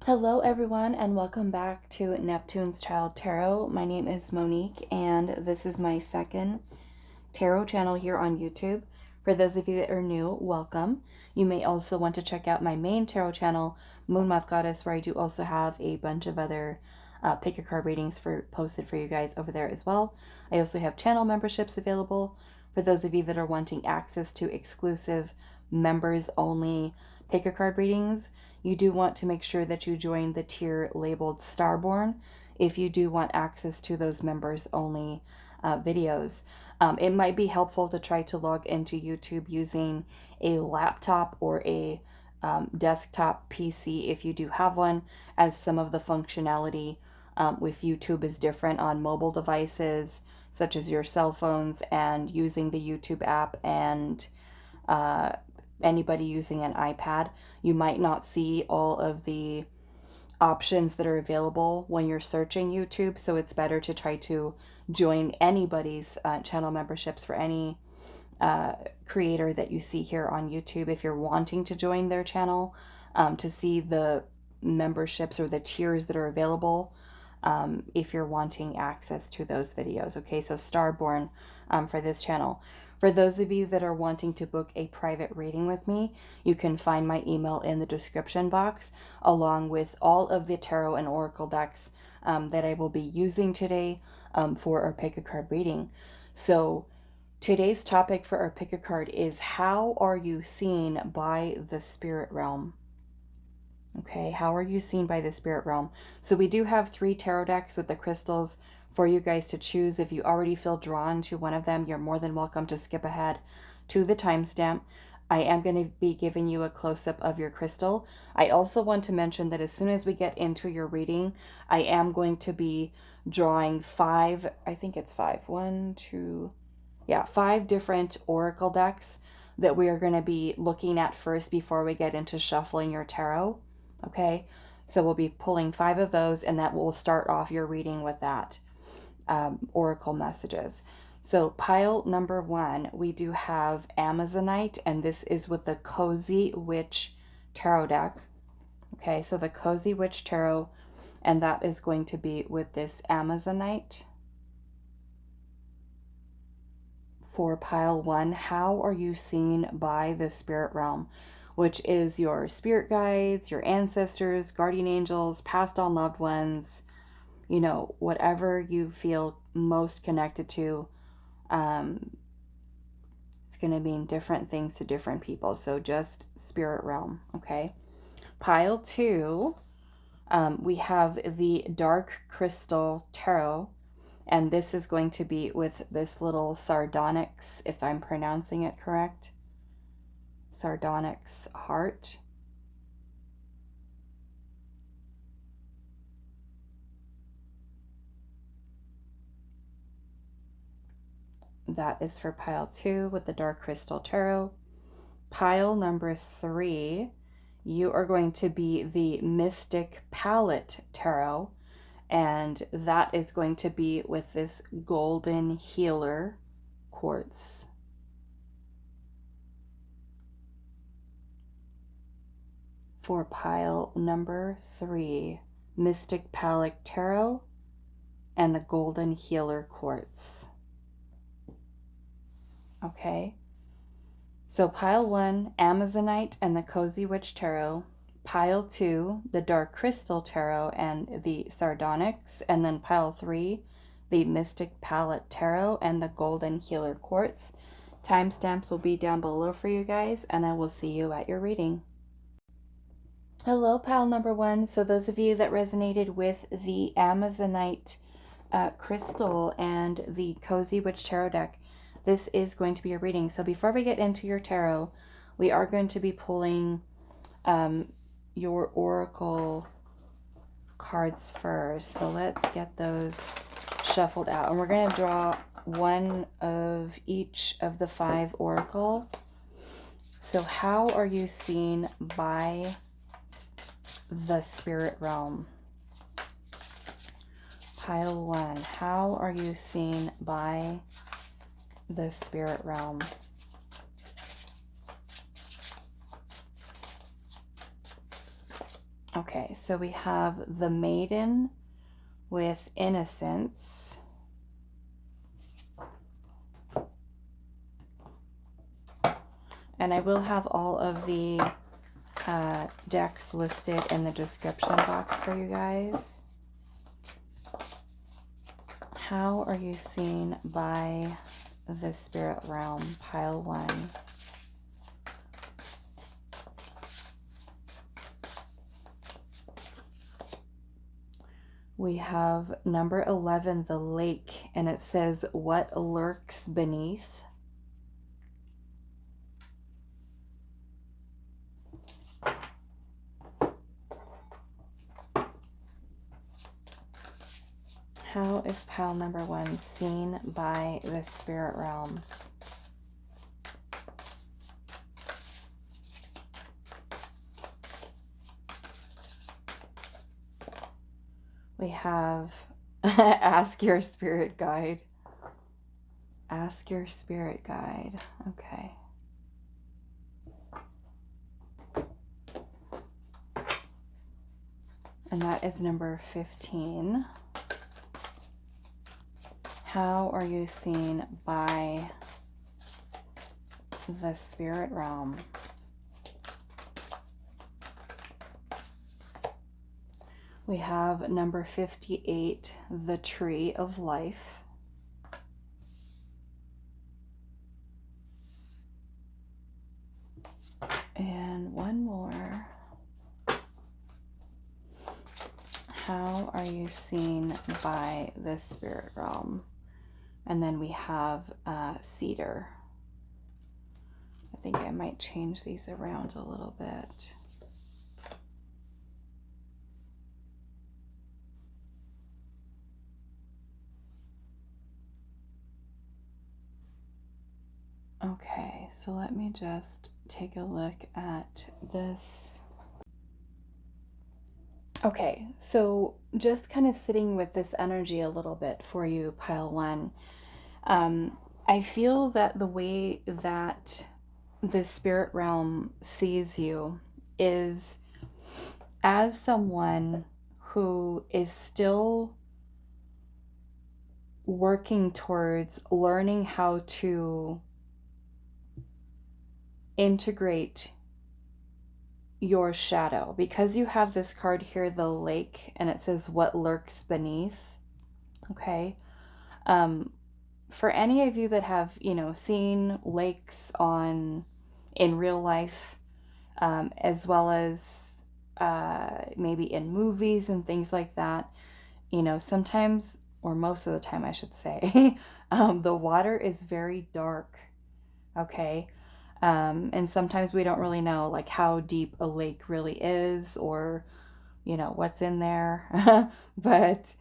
Hello everyone and welcome back to Neptune's Child Tarot. My name is Monique and this is my second tarot channel here on YouTube. For those of you that are new, welcome. You may also want to check out my main tarot channel, Moon Moth Goddess, where I do also have a bunch of other pick your card readings posted for you guys over there as well. I also have channel memberships available for those of you that are wanting access to exclusive members only pick your card readings. You do want to make sure that you join the tier labeled Starborn if you do want access to those members only videos. It might be helpful to try to log into YouTube using a laptop or a desktop PC if you do have one, as some of the functionality with YouTube is different on mobile devices such as your cell phones, and using the YouTube app and anybody using an iPad, you might not see all of the options that are available when you're searching YouTube. So it's better to try to join anybody's channel memberships for any creator that you see here on YouTube if you're wanting to join their channel, to see the memberships or the tiers that are available, if you're wanting access to those videos. Okay, so Starborn for this channel. For those of you that are wanting to book a private reading with me, you can find my email in the description box, along with all of the tarot and oracle decks that I will be using today for our pick a card reading. So today's topic for our pick a card is, how are you seen by the spirit realm? Okay, how are you seen by the spirit realm? So we do have 3 tarot decks with the crystals for you guys to choose. If you already feel drawn to one of them, you're more than welcome to skip ahead to the timestamp. I am going to be giving you a close-up of your crystal. I also want to mention that as soon as we get into your reading, I am going to be drawing 5, I think it's 5, 5 different oracle decks that we are going to be looking at first before we get into shuffling your tarot. Okay, so we'll be pulling 5 of those, and that will start off your reading with that oracle messages. So pile number 1, we do have Amazonite, and this is with the Cozy Witch Tarot deck. Okay, so the Cozy Witch Tarot, and that is going to be with this Amazonite. For pile 1, how are you seen by the spirit realm? Which is your spirit guides, your ancestors, guardian angels, passed on loved ones, you know, whatever you feel most connected to. It's going to mean different things to different people. So just spirit realm, okay? Pile 2, we have the Dark Crystal Tarot, and this is going to be with this little Sardonyx, if I'm pronouncing it correct. Sardonyx heart. That is for pile 2 with the Dark Crystal Tarot. Pile number 3, you are going to be the Mystic Palette Tarot, and that is going to be with this Golden Healer Quartz. For pile number 3, Mystic Palette Tarot and the Golden Healer Quartz. Okay, so pile 1, Amazonite and the Cozy Witch Tarot. Pile 2, the Dark Crystal Tarot and the Sardonyx. And then pile 3, the Mystic Palette Tarot and the Golden Healer Quartz. Timestamps will be down below for you guys, and I will see you at your reading. Hello, pile number 1. So those of you that resonated with the Amazonite crystal and the Cozy Witch Tarot deck, this is going to be a reading. So before we get into your tarot, we are going to be pulling your oracle cards first. So let's get those shuffled out. And we're going to draw one of each of the 5 oracle. So how are you seen by the spirit realm? Pile 1, how are you seen by the spirit realm? Okay, so we have the maiden with innocence. And I will have all of the decks listed in the description box for you guys. How are you seen by the spirit realm? Pile 1. We have number 11, the lake, and it says, what lurks beneath? How is pile number 1 seen by the spirit realm? We have ask your spirit guide. Ask your spirit guide. Okay. And that is number 15. How are you seen by the spirit realm? We have number 58, the tree of life. And one more. How are you seen by the spirit realm? And then we have cedar. I think I might change these around a little bit. Okay, so let me just take a look at this. Okay, so just kind of sitting with this energy a little bit for you, pile 1. I feel that the way that the spirit realm sees you is as someone who is still working towards learning how to integrate your shadow. Because you have this card here, the lake, and it says what lurks beneath. Okay. For any of you that have, seen lakes in real life, as well as maybe in movies and things like that, sometimes, or most of the time I should say, the water is very dark. Okay. And sometimes we don't really know like how deep a lake really is, or what's in there. But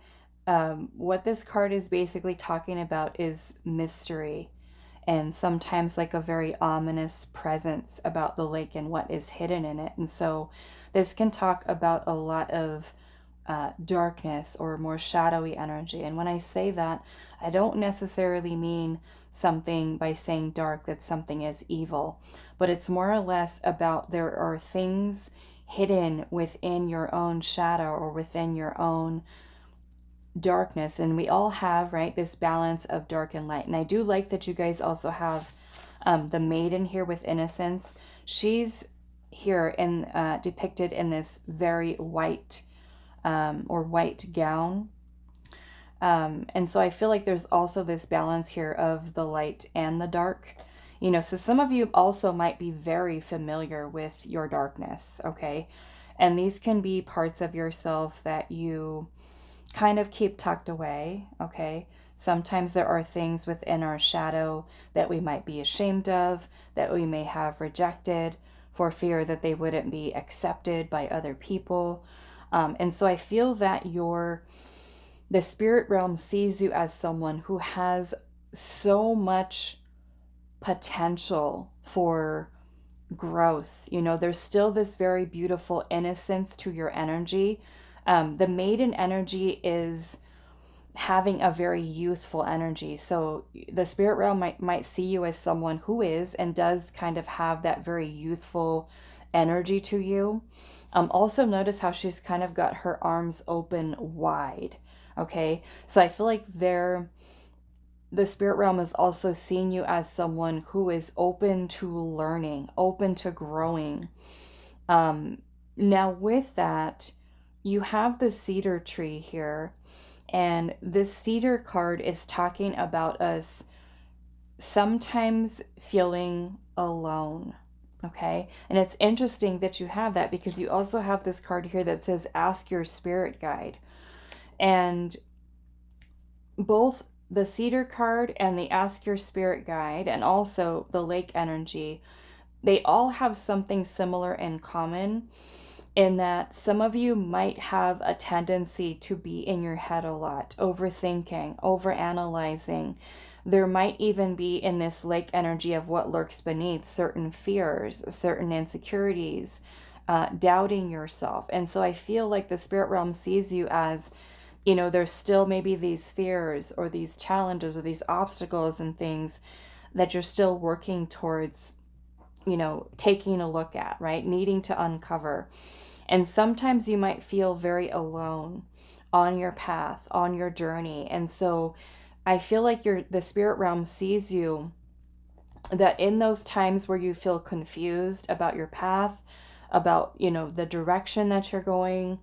what this card is basically talking about is mystery, and sometimes like a very ominous presence about the lake and what is hidden in it. And so this can talk about a lot of darkness or more shadowy energy. And when I say that, I don't necessarily mean something by saying dark that something is evil, but it's more or less about there are things hidden within your own shadow or within your own darkness. And we all have, right, this balance of dark and light. And I do like that you guys also have the maiden here with innocence. She's here in depicted in this very white or white gown. And so I feel like there's also this balance here of the light and the dark. So some of you also might be very familiar with your darkness, okay? And these can be parts of yourself that you kind of keep tucked away, okay? Sometimes there are things within our shadow that we might be ashamed of, that we may have rejected for fear that they wouldn't be accepted by other people. And so I feel that the spirit realm sees you as someone who has so much potential for growth. There's still this very beautiful innocence to your energy. The maiden energy is having a very youthful energy. So the spirit realm might see you as someone who is and does kind of have that very youthful energy to you. Also notice how she's kind of got her arms open wide. Okay. So I feel like the spirit realm is also seeing you as someone who is open to learning, open to growing. Now with that, you have the cedar tree here, and this cedar card is talking about us sometimes feeling alone. Okay. And it's interesting that you have that, because you also have this card here that says, ask your spirit guide. And both the cedar card and the ask your spirit guide, and also the lake energy, they all have something similar in common, in that some of you might have a tendency to be in your head a lot, overthinking, overanalyzing. There might even be, in this lake energy of what lurks beneath, certain fears, certain insecurities, doubting yourself. And so I feel like the spirit realm sees you as, there's still maybe these fears or these challenges or these obstacles and things that you're still working towards, taking a look at, right? Needing to uncover. And sometimes you might feel very alone on your path, on your journey. And so I feel like the spirit realm sees you, that in those times where you feel confused about your path, about, the direction that you're going,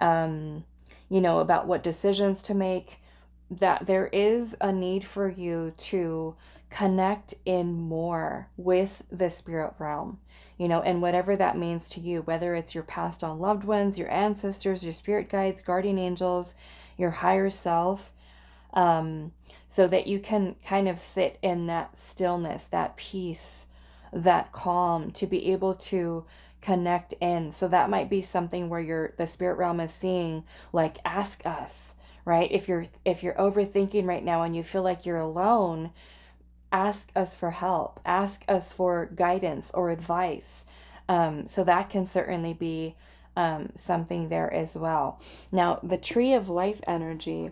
about what decisions to make, that there is a need for you to connect in more with the spirit realm, and whatever that means to you, whether it's your passed on loved ones, your ancestors, your spirit guides, guardian angels, your higher self, so that you can kind of sit in that stillness, that peace, that calm, to be able to connect in. So that might be something where the spirit realm is seeing, like, ask us, right? If you're overthinking right now and you feel like you're alone, ask us for help, ask us for guidance or advice. So that can certainly be something there as well. Now, the tree of life energy,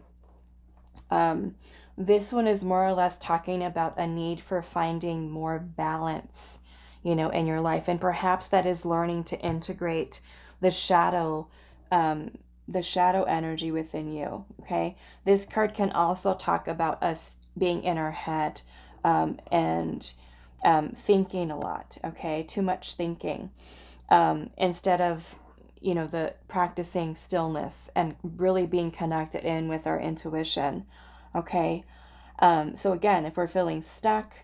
this one is more or less talking about a need for finding more balance, in your life. And perhaps that is learning to integrate the shadow energy within you. Okay. This card can also talk about us being in our head, and thinking a lot. Okay. Too much thinking, instead of, the practicing stillness and really being connected in with our intuition. Okay. So again, if we're feeling stuck,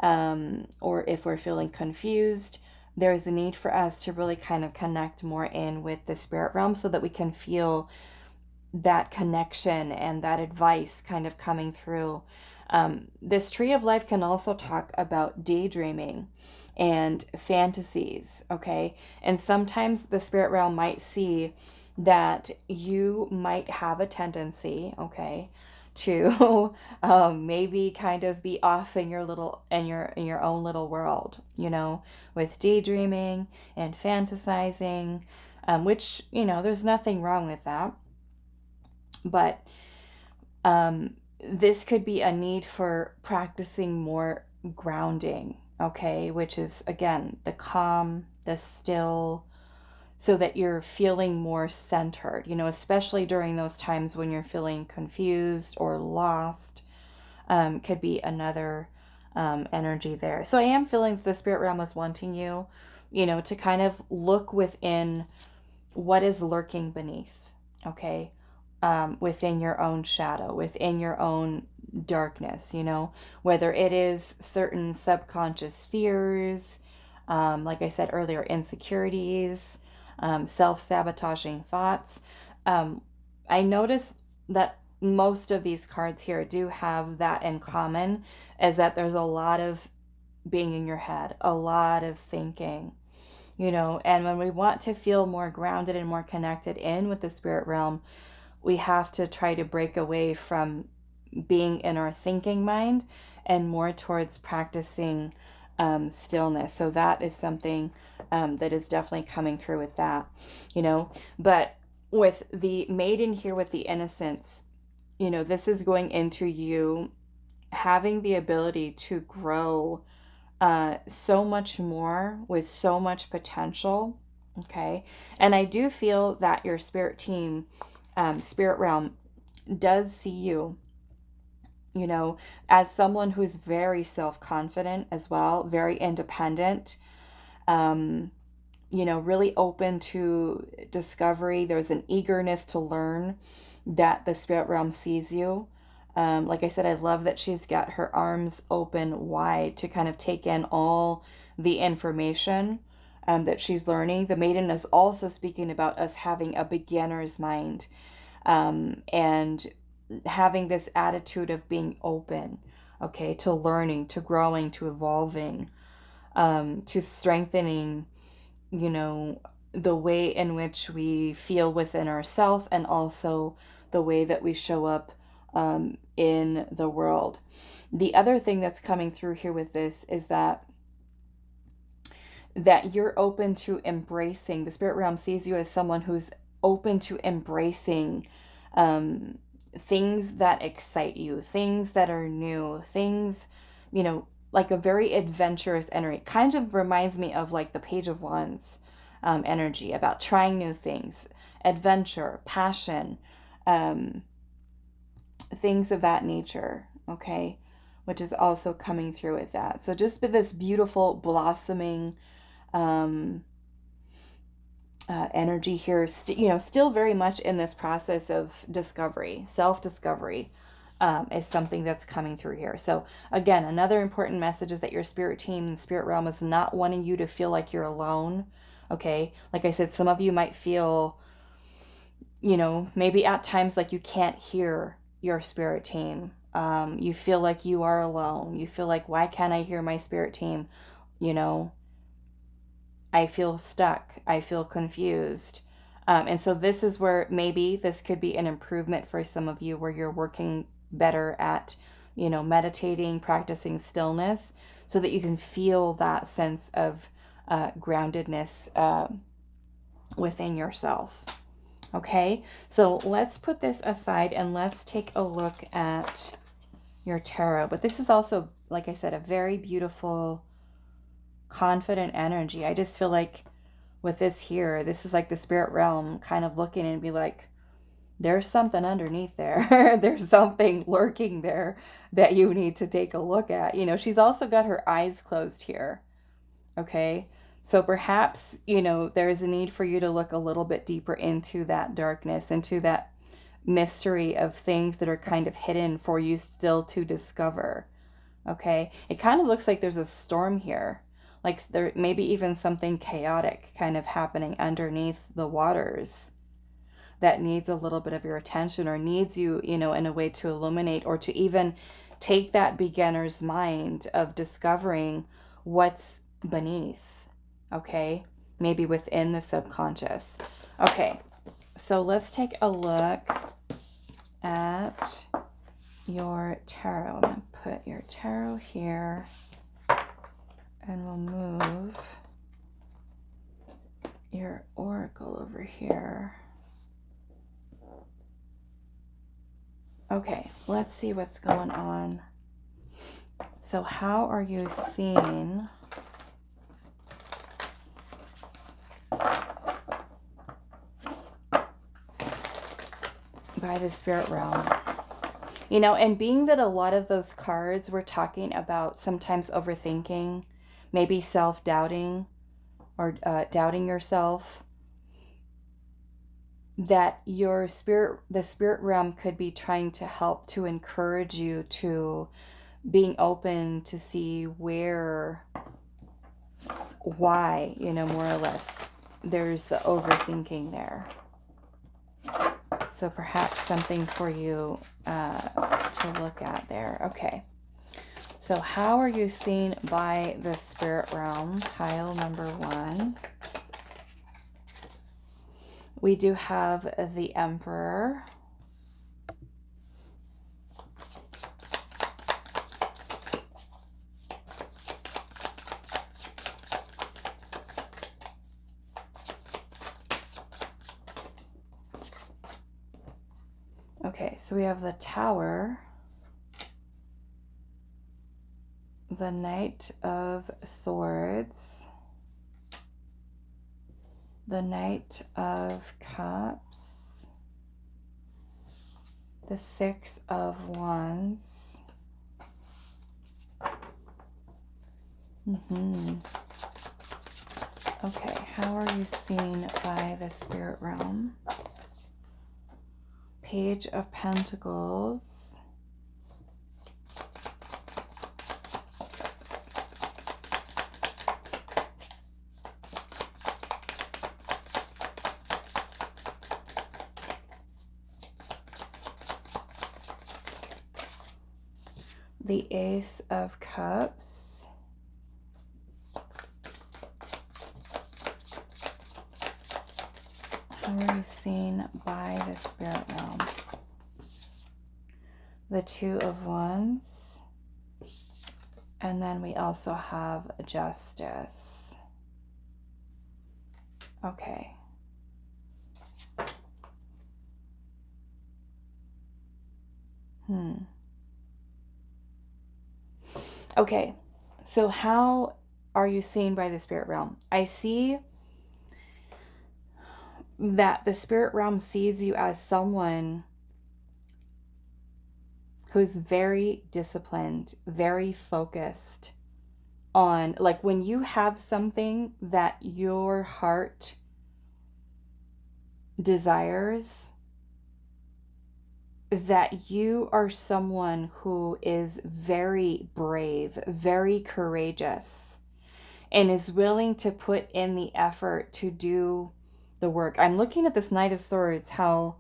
or if we're feeling confused, there's a need for us to really kind of connect more in with the spirit realm, so that we can feel that connection and that advice kind of coming through. This tree of life can also talk about daydreaming and fantasies. Okay. And sometimes the spirit realm might see that you might have a tendency, okay, to maybe kind of be off in your own little world, with daydreaming and fantasizing, which, there's nothing wrong with that. But this could be a need for practicing more grounding, okay, which is, again, the calm, the still, so that you're feeling more centered, especially during those times when you're feeling confused or lost. Could be another energy there. So I am feeling that the spirit realm is wanting you, to kind of look within what is lurking beneath, okay, within your own shadow, within your own darkness, whether it is certain subconscious fears, like I said earlier, insecurities, self-sabotaging thoughts. I noticed that most of these cards here do have that in common, is that there's a lot of being in your head, a lot of thinking, and when we want to feel more grounded and more connected in with the spirit realm, we have to try to break away from being in our thinking mind and more towards practicing stillness. So that is something that is definitely coming through with that, but with the maiden here with the innocence, this is going into you having the ability to grow so much more with so much potential, Okay. And I do feel that your spirit team, spirit realm does see you, you know, as someone who's very self-confident as well, very independent, you know, really open to discovery. There's an eagerness to learn that the spirit realm sees you. Like I said, I love that she's got her arms open wide to kind of take in all the information that she's learning. The maiden is also speaking about us having a beginner's mind, and having this attitude of being open, okay, to learning, to growing, to evolving, to strengthening, you know, the way in which we feel within ourselves, and also the way that we show up in the world. The other thing that's coming through here with this is that you're open to embracing. The spirit realm sees you as someone who's open to embracing things that excite you, things that are new, things, you know, like a very adventurous energy. Kind of reminds me of like the Page of Wands energy, about trying new things, adventure, passion, things of that nature, okay? Which is also coming through with that. So just this beautiful blossoming energy here, you know, still very much in this process of discovery, self-discovery, is something that's coming through here. So again, another important message is that your spirit team, spirit realm, is not wanting you to feel like you're alone. Okay. Like I said, some of you might feel, you know, maybe at times like you can't hear your spirit team. You feel like you are alone. You feel like, why can't I hear my spirit team? You know, I feel stuck. I feel confused. And so this is where maybe this could be an improvement for some of you, where you're working better at, you know, meditating, practicing stillness, so that you can feel that sense of groundedness within yourself. Okay, so let's put this aside and let's take a look at your tarot. But this is also, like I said, a very beautiful, confident energy. I just feel like with this here, this is like the spirit realm kind of looking and be like, there's something underneath there. There's something lurking there that you need to take a look at. You know, she's also got her eyes closed here. Okay. So perhaps, you know, there's a need for you to look a little bit deeper into that darkness, into that mystery of things that are kind of hidden for you still to discover. Okay. It kind of looks like there's a storm here. Like there maybe even something chaotic kind of happening underneath the waters that needs a little bit of your attention, or needs you, you know, in a way to illuminate, or to even take that beginner's mind of discovering what's beneath, okay? Maybe within the subconscious. Okay, so let's take a look at your tarot. I'm going to put your tarot here, and we'll move your oracle over here. Okay, let's see what's going on. So how are you seen by the spirit realm? You know, and being that a lot of those cards were talking about sometimes overthinking, maybe self-doubting, or doubting yourself, that your spirit, the spirit realm, could be trying to help to encourage you to being open to see why, you know, more or less, there's the overthinking there. So perhaps something for you to look at there. Okay. So how are you seen by the spirit realm? Pile number 1. We do have the Emperor. Okay, so we have the Tower, the Knight of Swords, the Knight of Cups, the Six of Wands. Okay, how are you seen by the spirit realm? Page of Pentacles. The Ace of Cups. How are you seen by the spirit realm? The Two of Wands. And then we also have Justice. Okay. Okay, so how are you seen by the spirit realm? I see that the spirit realm sees you as someone who's very disciplined, very focused on, like, when you have something that your heart desires, that you are someone who is very brave, very courageous, and is willing to put in the effort to do the work. I'm looking at this Knight of Swords, how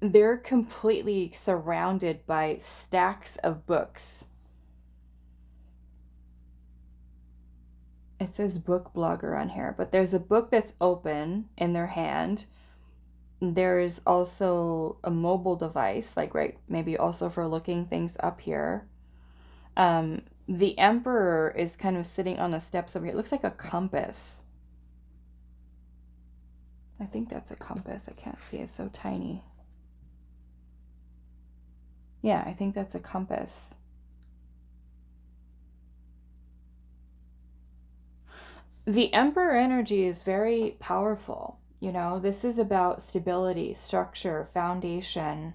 they're completely surrounded by stacks of books. It says book blogger on here, but there's a book that's open in their hand. There's also a mobile device, like, right, maybe also for looking things up here. The Emperor is kind of sitting on the steps over here. It looks like a compass. I think that's a compass. I can't see. It's so tiny. Yeah, I think that's a compass. The Emperor energy is very powerful. You know, this is about stability, structure, foundation.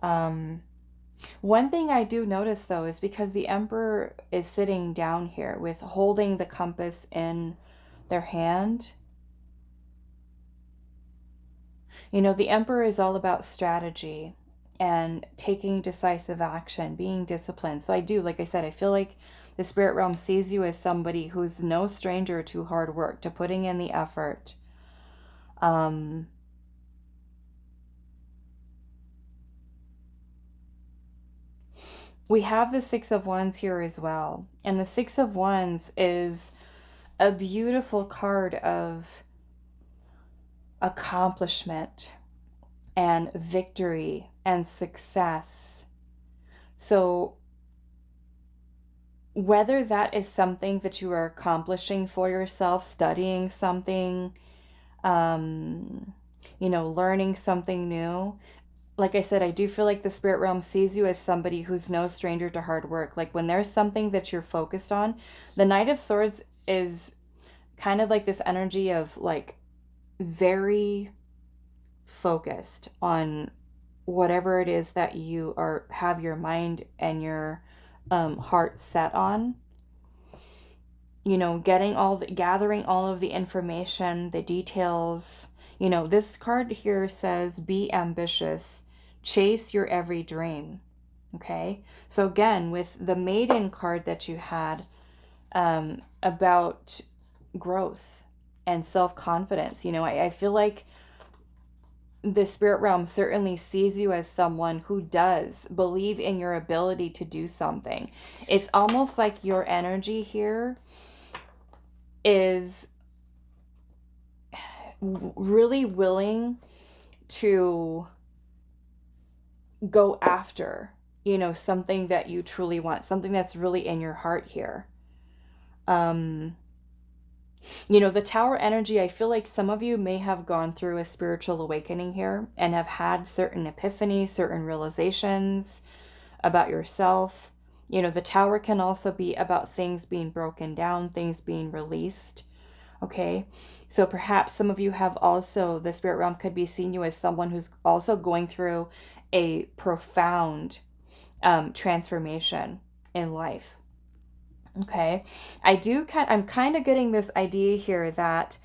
One thing I do notice, though, is because the Emperor is sitting down here with holding the compass in their hand. You know, the Emperor is all about strategy and taking decisive action, being disciplined. So I do, like I said, I feel like the spirit realm sees you as somebody who's no stranger to hard work, to putting in the effort. We have the Six of Wands here as well. And the Six of Wands is a beautiful card of accomplishment and victory and success. So whether that is something that you are accomplishing for yourself, studying something, you know, learning something new. Like I said, I do feel like the spirit realm sees you as somebody who's no stranger to hard work. Like, when there's something that you're focused on, the Knight of Swords is kind of like this energy of, like, very focused on whatever it is that you have your mind and your heart set on. You know, gathering all of the information, the details. You know, this card here says, be ambitious, chase your every dream. Okay, so again, with the Maiden card that you had, about growth and self-confidence, you know, I feel like the spirit realm certainly sees you as someone who does believe in your ability to do something. It's almost like your energy here is really willing to go after, you know, something that you truly want, something that's really in your heart here. You know, the Tower energy, I feel like some of you may have gone through a spiritual awakening here and have had certain epiphanies, certain realizations about yourself. You know, the Tower can also be about things being broken down, things being released. Okay, so perhaps some of you have also, the spirit realm could be seeing you as someone who's also going through a profound transformation in life. Okay, I'm kind of getting this idea here that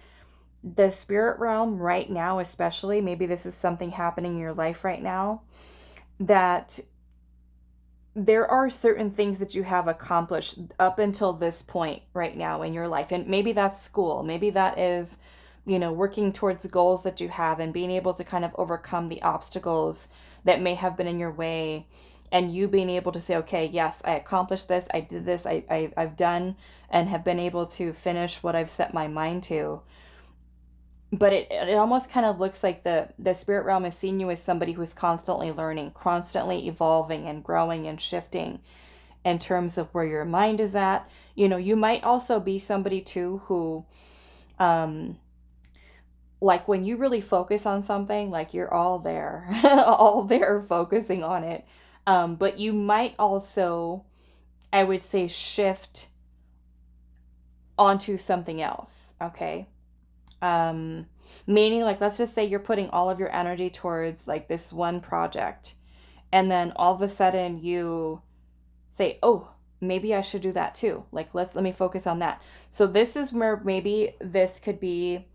the spirit realm right now, especially, maybe this is something happening in your life right now, that there are certain things that you have accomplished up until this point right now in your life. And maybe that's school. Maybe that is, working towards goals that you have and being able to kind of overcome the obstacles that may have been in your way. And you being able to say, okay, yes, I accomplished this. I did this. I've done and have been able to finish what I've set my mind to. But it almost kind of looks like the spirit realm is seeing you as somebody who's constantly learning, constantly evolving and growing and shifting in terms of where your mind is at. You might also be somebody too who, like when you really focus on something, like you're all there, all there focusing on it. But you might also, I would say, shift onto something else. Okay. Meaning, like, let's just say you're putting all of your energy towards like this one project, and then all of a sudden you say, oh, maybe I should do that too. Like, let me focus on that. So this is where maybe this could be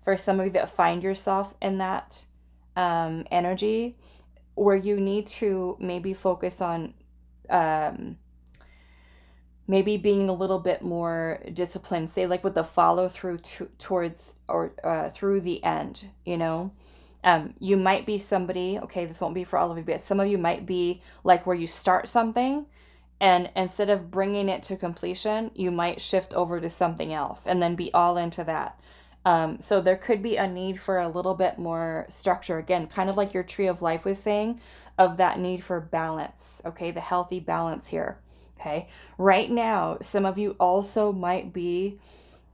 for some of you that find yourself in that energy, where you need to maybe focus on maybe being a little bit more disciplined, say like with the follow through towards or through the end, you might be somebody, okay, this won't be for all of you, but some of you might be like where you start something and instead of bringing it to completion, you might shift over to something else and then be all into that. So there could be a need for a little bit more structure, again, kind of like your tree of life was saying, of that need for balance, okay, the healthy balance here. Okay. Right now, some of you also might be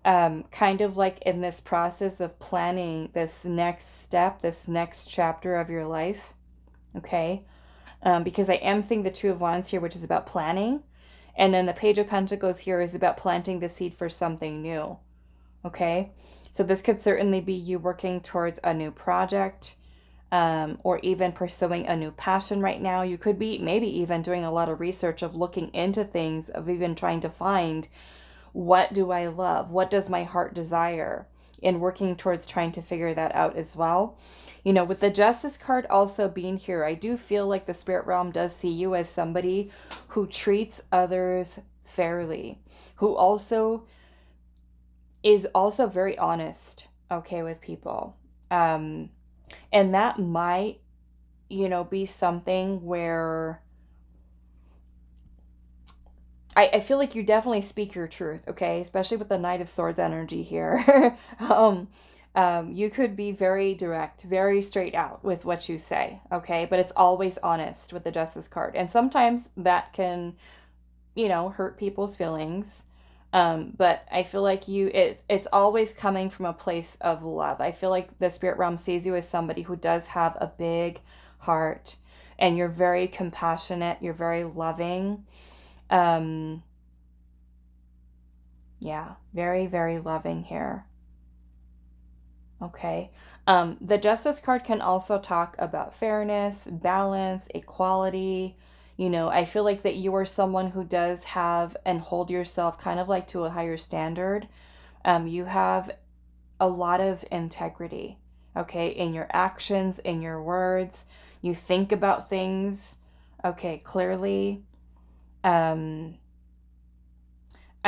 kind of like in this process of planning this next step, this next chapter of your life. Okay. Because I am seeing the Two of Wands here, which is about planning. And then the Page of Pentacles here is about planting the seed for something new. Okay. So this could certainly be you working towards a new project. Or even pursuing a new passion right now. You could be maybe even doing a lot of research of looking into things, of even trying to find, what do I love? What does my heart desire? And working towards trying to figure that out as well. With the Justice card also being here, I do feel like the spirit realm does see you as somebody who treats others fairly, who also is also very honest, okay, with people. And that might, be something where I feel like you definitely speak your truth, okay? Especially with the Knight of Swords energy here. You could be very direct, very straight out with what you say, okay? But it's always honest with the Justice card. And sometimes that can, hurt people's feelings. But I feel like it's always coming from a place of love. I feel like the spirit realm sees you as somebody who does have a big heart, and you're very compassionate, you're very loving. Yeah, very, very loving here. Okay. The Justice card can also talk about fairness, balance, equality. I feel like that you are someone who does have and hold yourself kind of like to a higher standard. You have a lot of integrity, okay, in your actions, in your words. You think about things, okay, clearly. I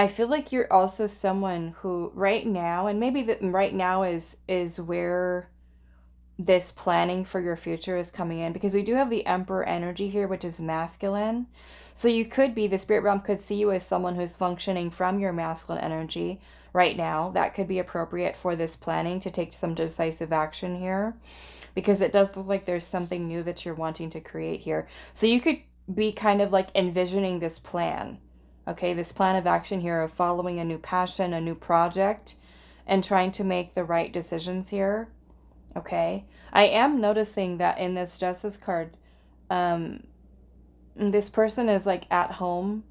feel like you're also someone who right now, and maybe that right now is where this planning for your future is coming in, because we do have the Emperor energy here, which is masculine. So you could be, the spirit realm could see you as someone who's functioning from your masculine energy right now. That could be appropriate for this planning to take some decisive action here, because it does look like there's something new that you're wanting to create here. So you could be kind of like envisioning this plan, okay, this plan of action here of following a new passion, a new project, and trying to make the right decisions here. Okay, I am noticing that in this Justice card, this person is like at home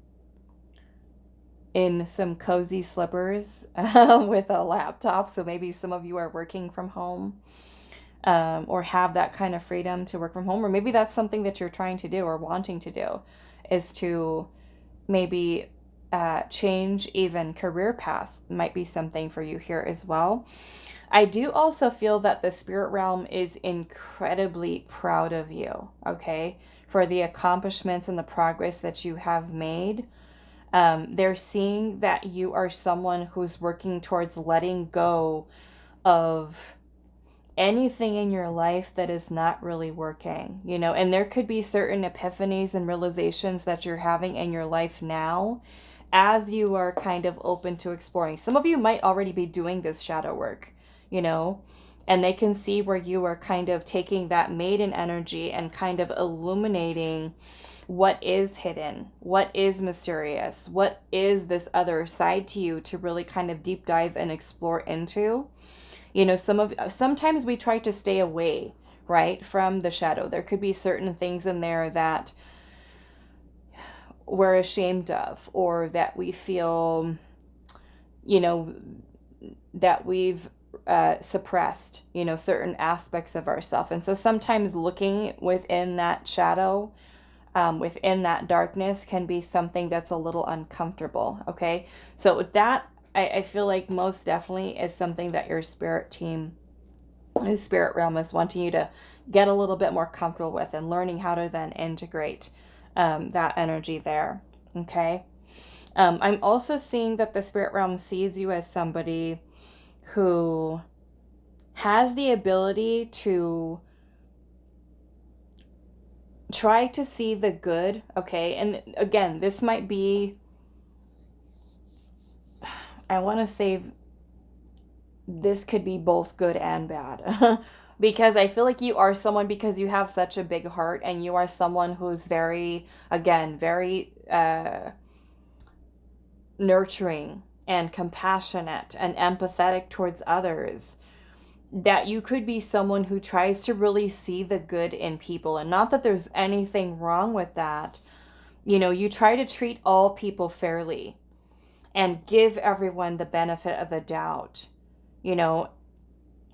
in some cozy slippers with a laptop. So maybe some of you are working from home, or have that kind of freedom to work from home. Or maybe that's something that you're trying to do or wanting to do, is to maybe change even career paths. Might be something for you here as well. I do also feel that the spirit realm is incredibly proud of you, okay, for the accomplishments and the progress that you have made. They're seeing that you are someone who's working towards letting go of anything in your life that is not really working, you know, and there could be certain epiphanies and realizations that you're having in your life now as you are kind of open to exploring. Some of you might already be doing this shadow work, you know, and they can see where you are kind of taking that maiden energy and kind of illuminating what is hidden, what is mysterious, what is this other side to you to really kind of deep dive and explore into. You know, sometimes we try to stay away, right, from the shadow. There could be certain things in there that we're ashamed of, or that we feel, you know, that we've suppressed, you know, certain aspects of ourselves. And so sometimes looking within that shadow, within that darkness, can be something that's a little uncomfortable, okay? So that, I feel like most definitely is something that your spirit team, your spirit realm, is wanting you to get a little bit more comfortable with, and learning how to then integrate that energy there, okay? I'm also seeing that the spirit realm sees you as somebody who has the ability to try to see the good, okay? And again, this might be, I want to say this could be both good and bad. Because I feel like you are someone, because you have such a big heart, and you are someone who's very, again, very nurturing and compassionate and empathetic towards others, that you could be someone who tries to really see the good in people. And not that there's anything wrong with that. You know, you try to treat all people fairly and give everyone the benefit of the doubt, you know.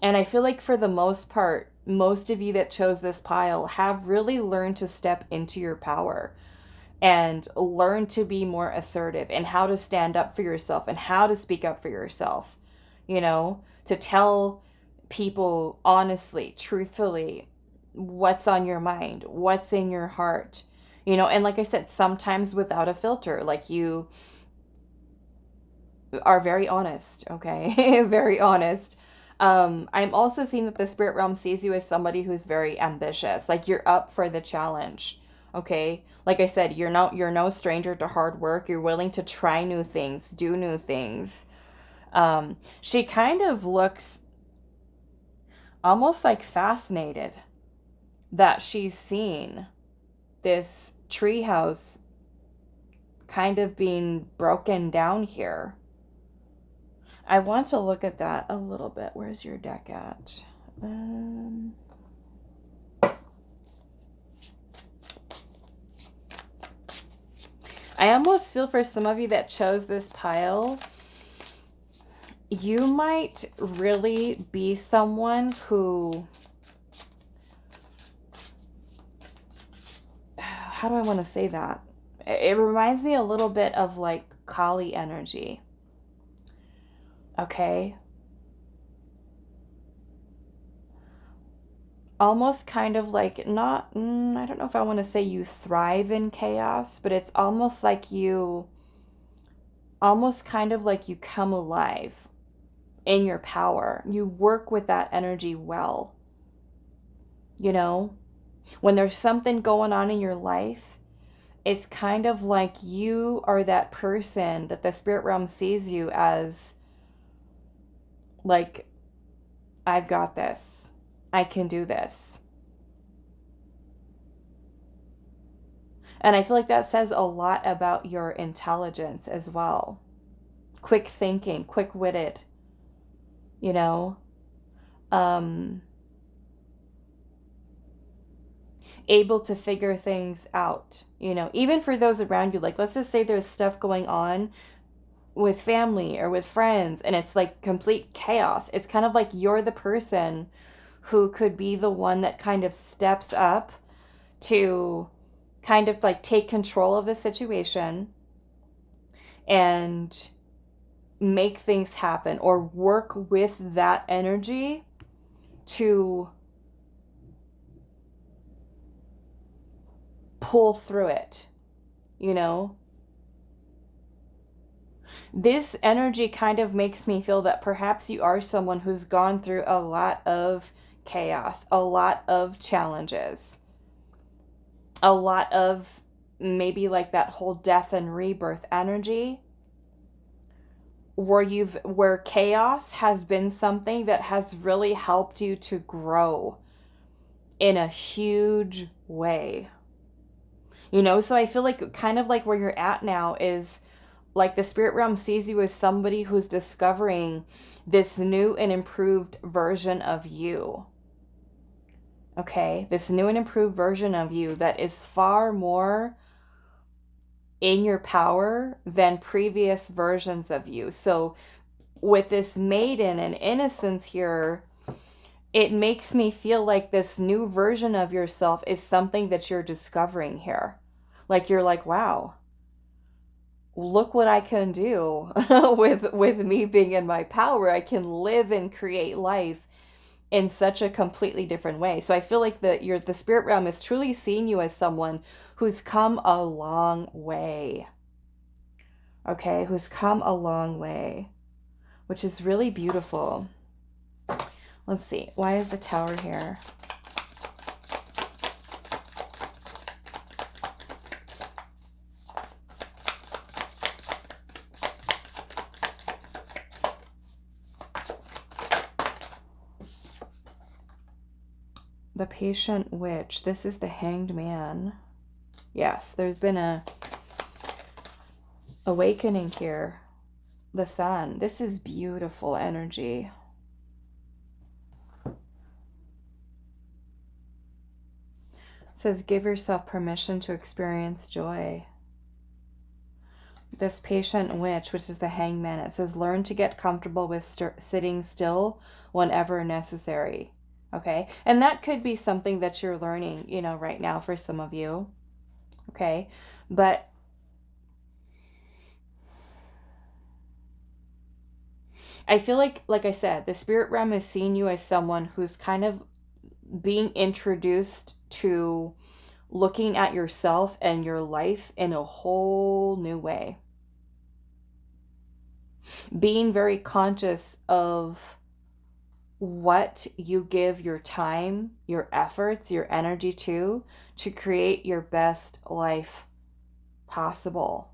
And I feel like for the most part, most of you that chose this pile have really learned to step into your power and learn to be more assertive, and how to stand up for yourself, and how to speak up for yourself, you know, to tell people honestly, truthfully, what's on your mind, what's in your heart, you know. And like I said, sometimes without a filter, like you are very honest, okay? Very honest. I'm also seeing that the spirit realm sees you as somebody who's very ambitious. Like, you're up for the challenge, okay? Like I said, you're no stranger to hard work. You're willing to try new things, do new things. She kind of looks almost like fascinated that she's seen this treehouse kind of being broken down here. I want to look at that a little bit. Where's your deck at? I almost feel for some of you that chose this pile, you might really be someone who, how do I want to say that? It reminds me a little bit of like Kali energy. Okay? Almost kind of like, not, I don't know if I want to say you thrive in chaos, but it's almost like you, almost kind of like you come alive in your power. You work with that energy well. You know? When there's something going on in your life, it's kind of like you are that person that the spirit realm sees you as, like, I've got this. I can do this. And I feel like that says a lot about your intelligence as well. Quick thinking, quick-witted, you know? Able to figure things out, you know, even for those around you. Like, let's just say there's stuff going on with family or with friends and it's like complete chaos. It's kind of like you're the person who could be the one that kind of steps up to kind of like take control of the situation and make things happen, or work with that energy to pull through it, you know? This energy kind of makes me feel that perhaps you are someone who's gone through a lot of chaos, a lot of challenges, a lot of maybe like that whole death and rebirth energy, where chaos has been something that has really helped you to grow in a huge way. You know, so I feel like kind of like where you're at now is like the spirit realm sees you as somebody who's discovering this new and improved version of you. Okay, this new and improved version of you that is far more in your power than previous versions of you. So with this maiden and innocence here, it makes me feel like this new version of yourself is something that you're discovering here. Like you're like, wow, look what I can do with me being in my power. I can live and create life in such a completely different way. So I feel like the spirit realm is truly seeing you as someone who's come a long way. Okay, who's come a long way, which is really beautiful. Let's see. Why is the Tower here? The Patient Witch. This is the Hanged Man. Yes, there's been a awakening here. The Sun. This is beautiful energy. It says, give yourself permission to experience joy. This Patient Witch, which is the Hanged Man, it says, learn to get comfortable with sitting still whenever necessary. Okay, and that could be something that you're learning, you know, right now for some of you. Okay, but I feel like I said, the spirit realm is seeing you as someone who's kind of being introduced to looking at yourself and your life in a whole new way. Being very conscious of what you give your time, your efforts, your energy to create your best life possible,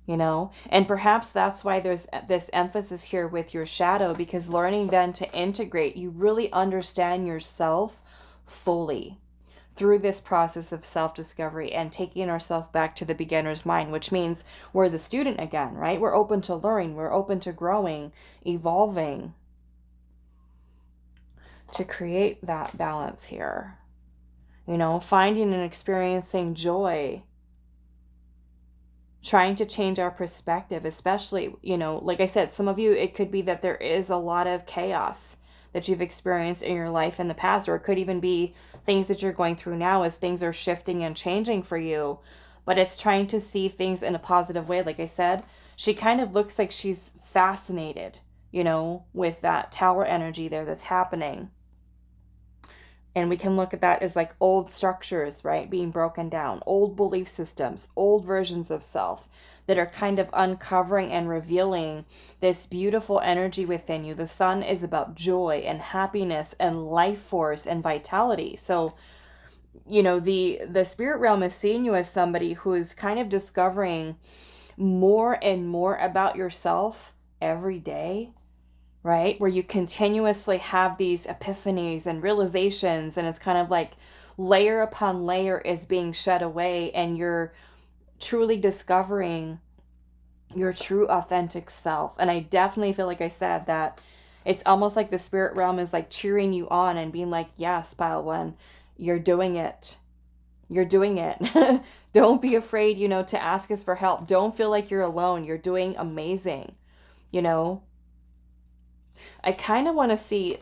you know? And perhaps that's why there's this emphasis here with your shadow, because learning then to integrate, you really understand yourself fully through this process of self-discovery and taking ourselves back to the beginner's mind, which means we're the student again, right? We're open to learning, we're open to growing, evolving, to create that balance here. You know, finding and experiencing joy, trying to change our perspective, especially, you know, like I said, some of you, it could be that there is a lot of chaos that you've experienced in your life in the past, or it could even be things that you're going through now as things are shifting and changing for you. But it's trying to see things in a positive way. Like I said, she kind of looks like she's fascinated, you know, with that Tower energy there that's happening. And we can look at that as like old structures, right? Being broken down, old belief systems, old versions of self that are kind of uncovering and revealing this beautiful energy within you. The Sun is about joy and happiness and life force and vitality. So, you know, the spirit realm is seeing you as somebody who is kind of discovering more and more about yourself every day. Right? Where you continuously have these epiphanies and realizations, and it's kind of like layer upon layer is being shed away, and you're truly discovering your true authentic self. And I definitely feel, like I said, that it's almost like the spirit realm is like cheering you on and being like, yes, Pile One, you're doing it. You're doing it. Don't be afraid, you know, to ask us for help. Don't feel like you're alone. You're doing amazing, you know. I kind of want to see,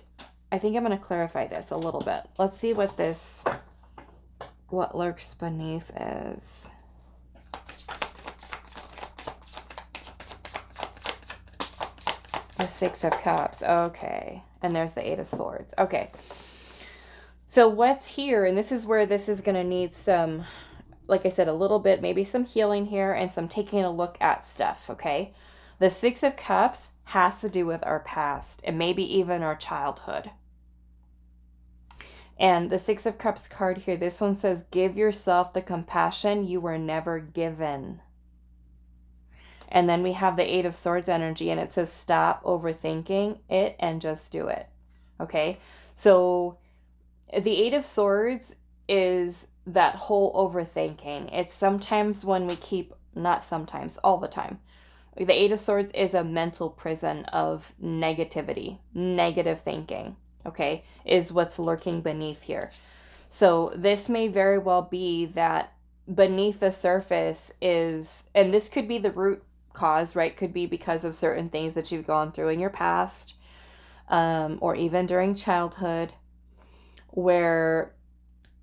I think I'm going to clarify this a little bit. Let's see what lurks beneath is. The Six of Cups. Okay. And there's the Eight of Swords. Okay. So what's here, and this is where this is going to need some, like I said, a little bit, maybe some healing here and some taking a look at stuff, okay? The Six of Cups has to do with our past and maybe even our childhood. And the Six of Cups card here, this one says, give yourself the compassion you were never given. And then we have the Eight of Swords energy, and it says, stop overthinking it and just do it, okay? So the Eight of Swords is that whole overthinking. It's sometimes when we keep, not sometimes, all the time. The Eight of Swords is a mental prison of negativity, negative thinking, okay, is what's lurking beneath here. So this may very well be that beneath the surface is, and this could be the root cause, right? Could be because of certain things that you've gone through in your past, or even during childhood, where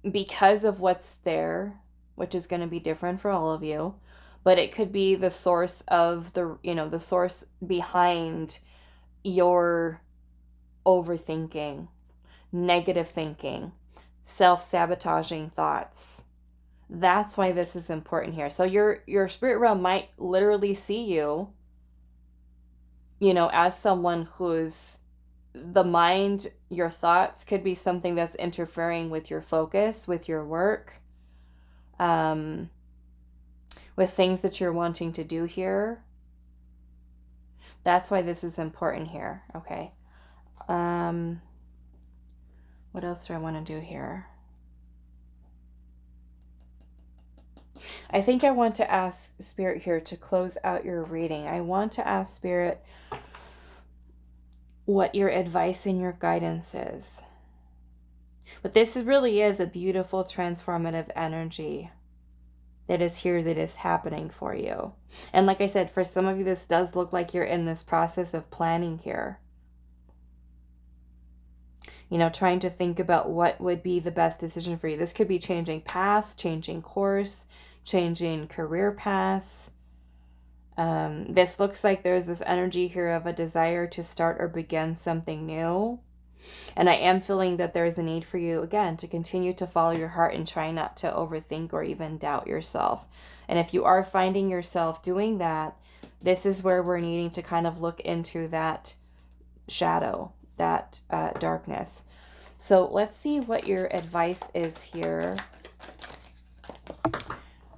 because of what's there, which is going to be different for all of you, but it could be the source of the, you know, the source behind your overthinking, negative thinking, self-sabotaging thoughts. That's why this is important here. So your spirit realm might literally see you, you know, as someone who's, the mind, your thoughts could be something that's interfering with your focus, with your work, with things that you're wanting to do here. That's why this is important here. Okay. What else do I want to do here? I think I want to ask Spirit here to close out your reading. I want to ask Spirit what your advice and your guidance is. But this really is a beautiful transformative energy that is here, that is happening for you. And like I said, for some of you, this does look like you're in this process of planning here. You know, trying to think about what would be the best decision for you. This could be changing paths, changing course, changing career paths. This looks like there's this energy here of a desire to start or begin something new. And I am feeling that there's a need for you, again, to continue to follow your heart and try not to overthink or even doubt yourself. And if you are finding yourself doing that, this is where we're needing to kind of look into that shadow, that darkness. So let's see what your advice is here.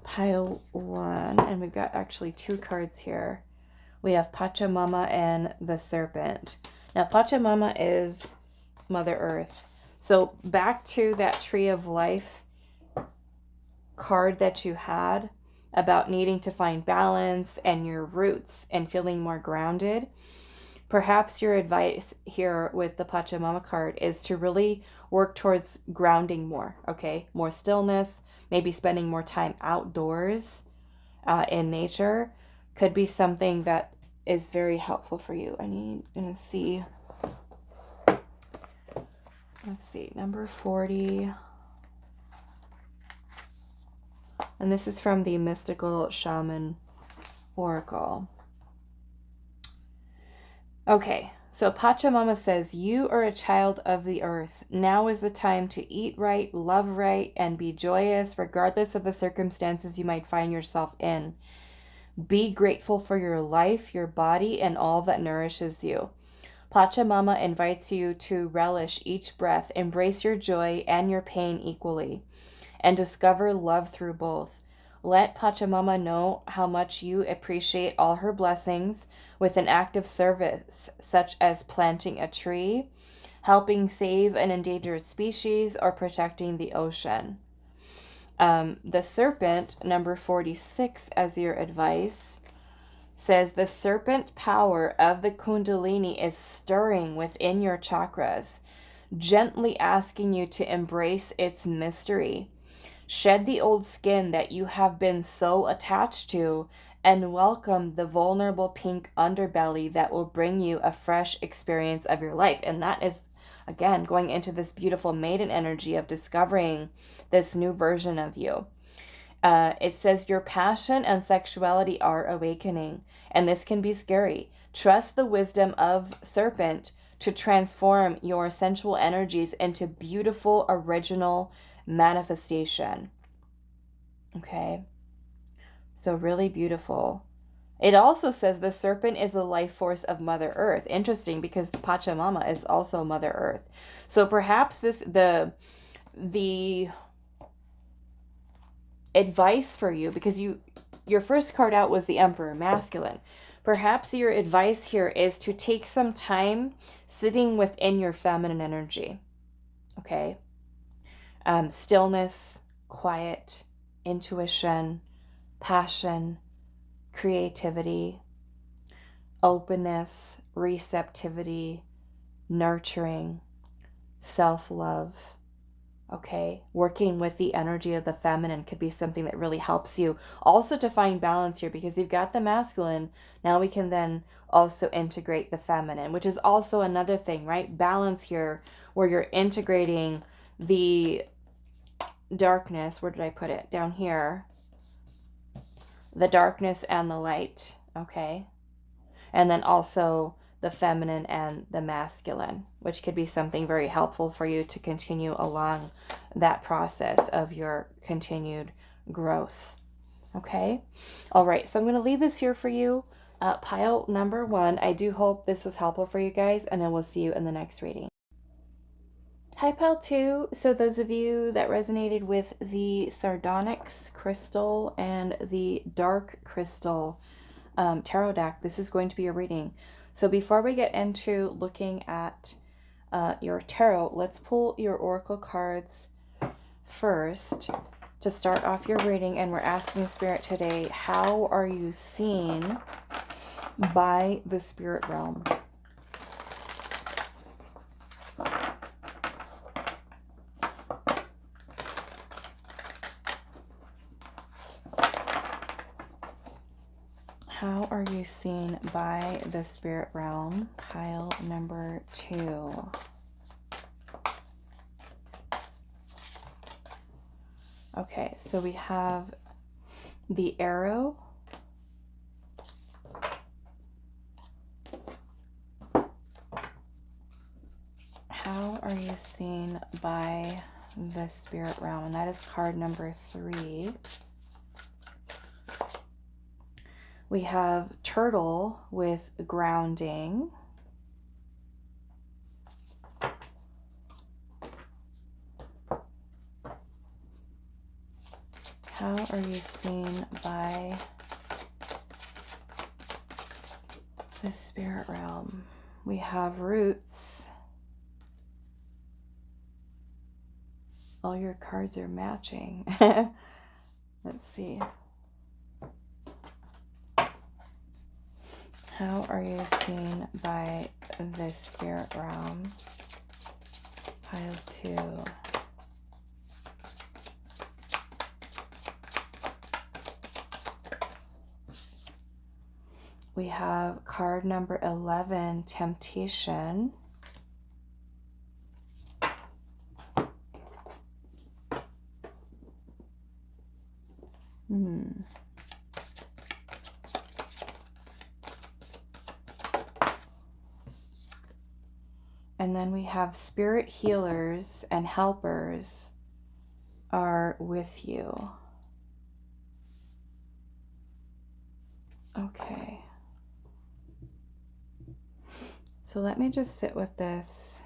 Pile 1, and we've got actually 2 cards here. We have Pachamama and the Serpent. Now, Pachamama is Mother Earth. So back to that Tree of Life card that you had about needing to find balance and your roots and feeling more grounded. Perhaps your advice here with the Pachamama card is to really work towards grounding more, okay? More stillness, maybe spending more time outdoors in nature could be something that is very helpful for you. I'm going to see. Let's see, number 40. And this is from the Mystical Shaman Oracle. Okay, so Pachamama says, you are a child of the earth. Now is the time to eat right, love right, and be joyous regardless of the circumstances you might find yourself in. Be grateful for your life, your body, and all that nourishes you. Pachamama invites you to relish each breath, embrace your joy and your pain equally, and discover love through both. Let Pachamama know how much you appreciate all her blessings with an act of service, such as planting a tree, helping save an endangered species, or protecting the ocean. The Serpent, number 46, as your advice, says the serpent power of the Kundalini is stirring within your chakras, gently asking you to embrace its mystery. Shed the old skin that you have been so attached to and welcome the vulnerable pink underbelly that will bring you a fresh experience of your life. And that is, again, going into this beautiful maiden energy of discovering this new version of you. It says your passion and sexuality are awakening, and this can be scary. Trust the wisdom of serpent to transform your sensual energies into beautiful, original manifestation. Okay, so really beautiful. It also says the serpent is the life force of Mother Earth. Interesting, because Pachamama is also Mother Earth. So perhaps the advice for you, because your first card out was the Emperor, masculine. Perhaps your advice here is to take some time sitting within your feminine energy. Okay. Stillness, quiet, intuition, passion, creativity, openness, receptivity, nurturing, self-love. Okay, working with the energy of the feminine could be something that really helps you also to find balance here, because you've got the masculine. Now we can then also integrate the feminine, which is also another thing, right? Balance here, where you're integrating the darkness. Where did I put it? Down here. The darkness and the light. Okay. And then also the feminine and the masculine, which could be something very helpful for you to continue along that process of your continued growth. Okay. All right. So I'm going to leave this here for you. Pile number 1. I do hope this was helpful for you guys, and I will see you in the next reading. Hi, pile 2. So those of you that resonated with the Sardonyx crystal and the dark crystal tarot deck, this is going to be a reading. So before we get into looking at your tarot, let's pull your oracle cards first to start off your reading. And we're asking Spirit today, how are you seen by the spirit realm? How are you seen by the spirit realm? Pile number 2. Okay, so we have the arrow. How are you seen by the spirit realm? And that is card number 3. We have turtle with grounding. How are you seen by the spirit realm? We have roots. All your cards are matching. Let's see. How are you seen by the spirit realm? Pile 2. We have card number 11, temptation. And then we have spirit healers and helpers are with you. Okay. So let me just sit with this.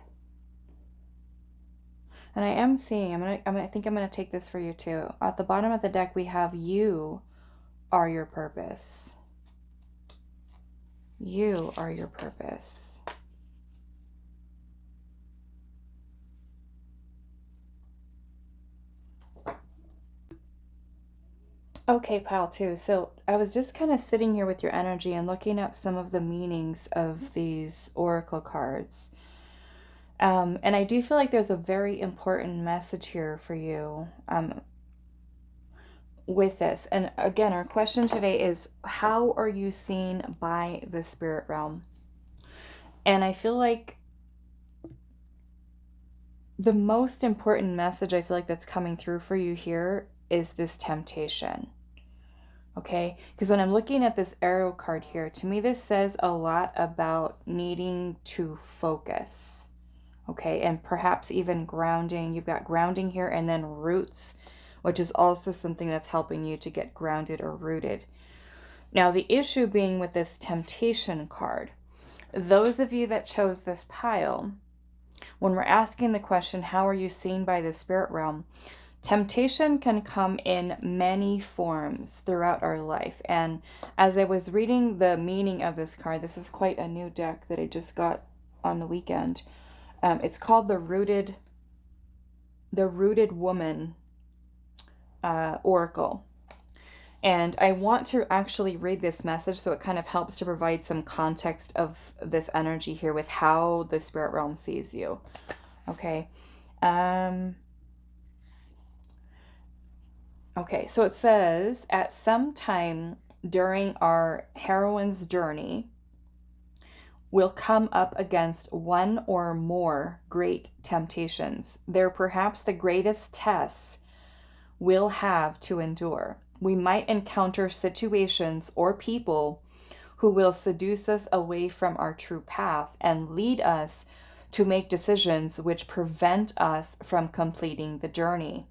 And I am seeing, I think I'm gonna take this for you too. At the bottom of the deck, we have you are your purpose. You are your purpose. Okay, pile 2. So I was just kind of sitting here with your energy and looking up some of the meanings of these oracle cards. And I do feel like there's a very important message here for you. with this, and again, our question today is, how are you seen by the spirit realm? And I feel like the most important message I feel like that's coming through for you here is this temptation. Okay, because when I'm looking at this arrow card here, to me this says a lot about needing to focus. Okay, and perhaps even grounding. You've got grounding here, and then roots, which is also something that's helping you to get grounded or rooted. Now, the issue being with this temptation card, those of you that chose this pile, when we're asking the question, how are you seen by the spirit realm? Temptation can come in many forms throughout our life. And as I was reading the meaning of this card, this is quite a new deck that I just got on the weekend. It's called the Rooted Woman Oracle. And I want to actually read this message so it kind of helps to provide some context of this energy here with how the spirit realm sees you. Okay. Okay, so it says, at some time during our heroine's journey, we'll come up against one or more great temptations. They're perhaps the greatest tests we'll have to endure. We might encounter situations or people who will seduce us away from our true path and lead us to make decisions which prevent us from completing the journey.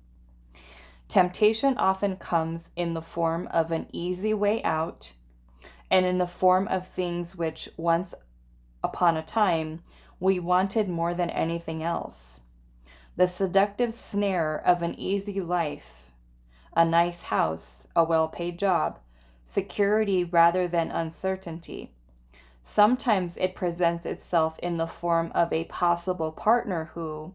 Temptation often comes in the form of an easy way out and in the form of things which once upon a time we wanted more than anything else. The seductive snare of an easy life, a nice house, a well-paid job, security rather than uncertainty. Sometimes it presents itself in the form of a possible partner who,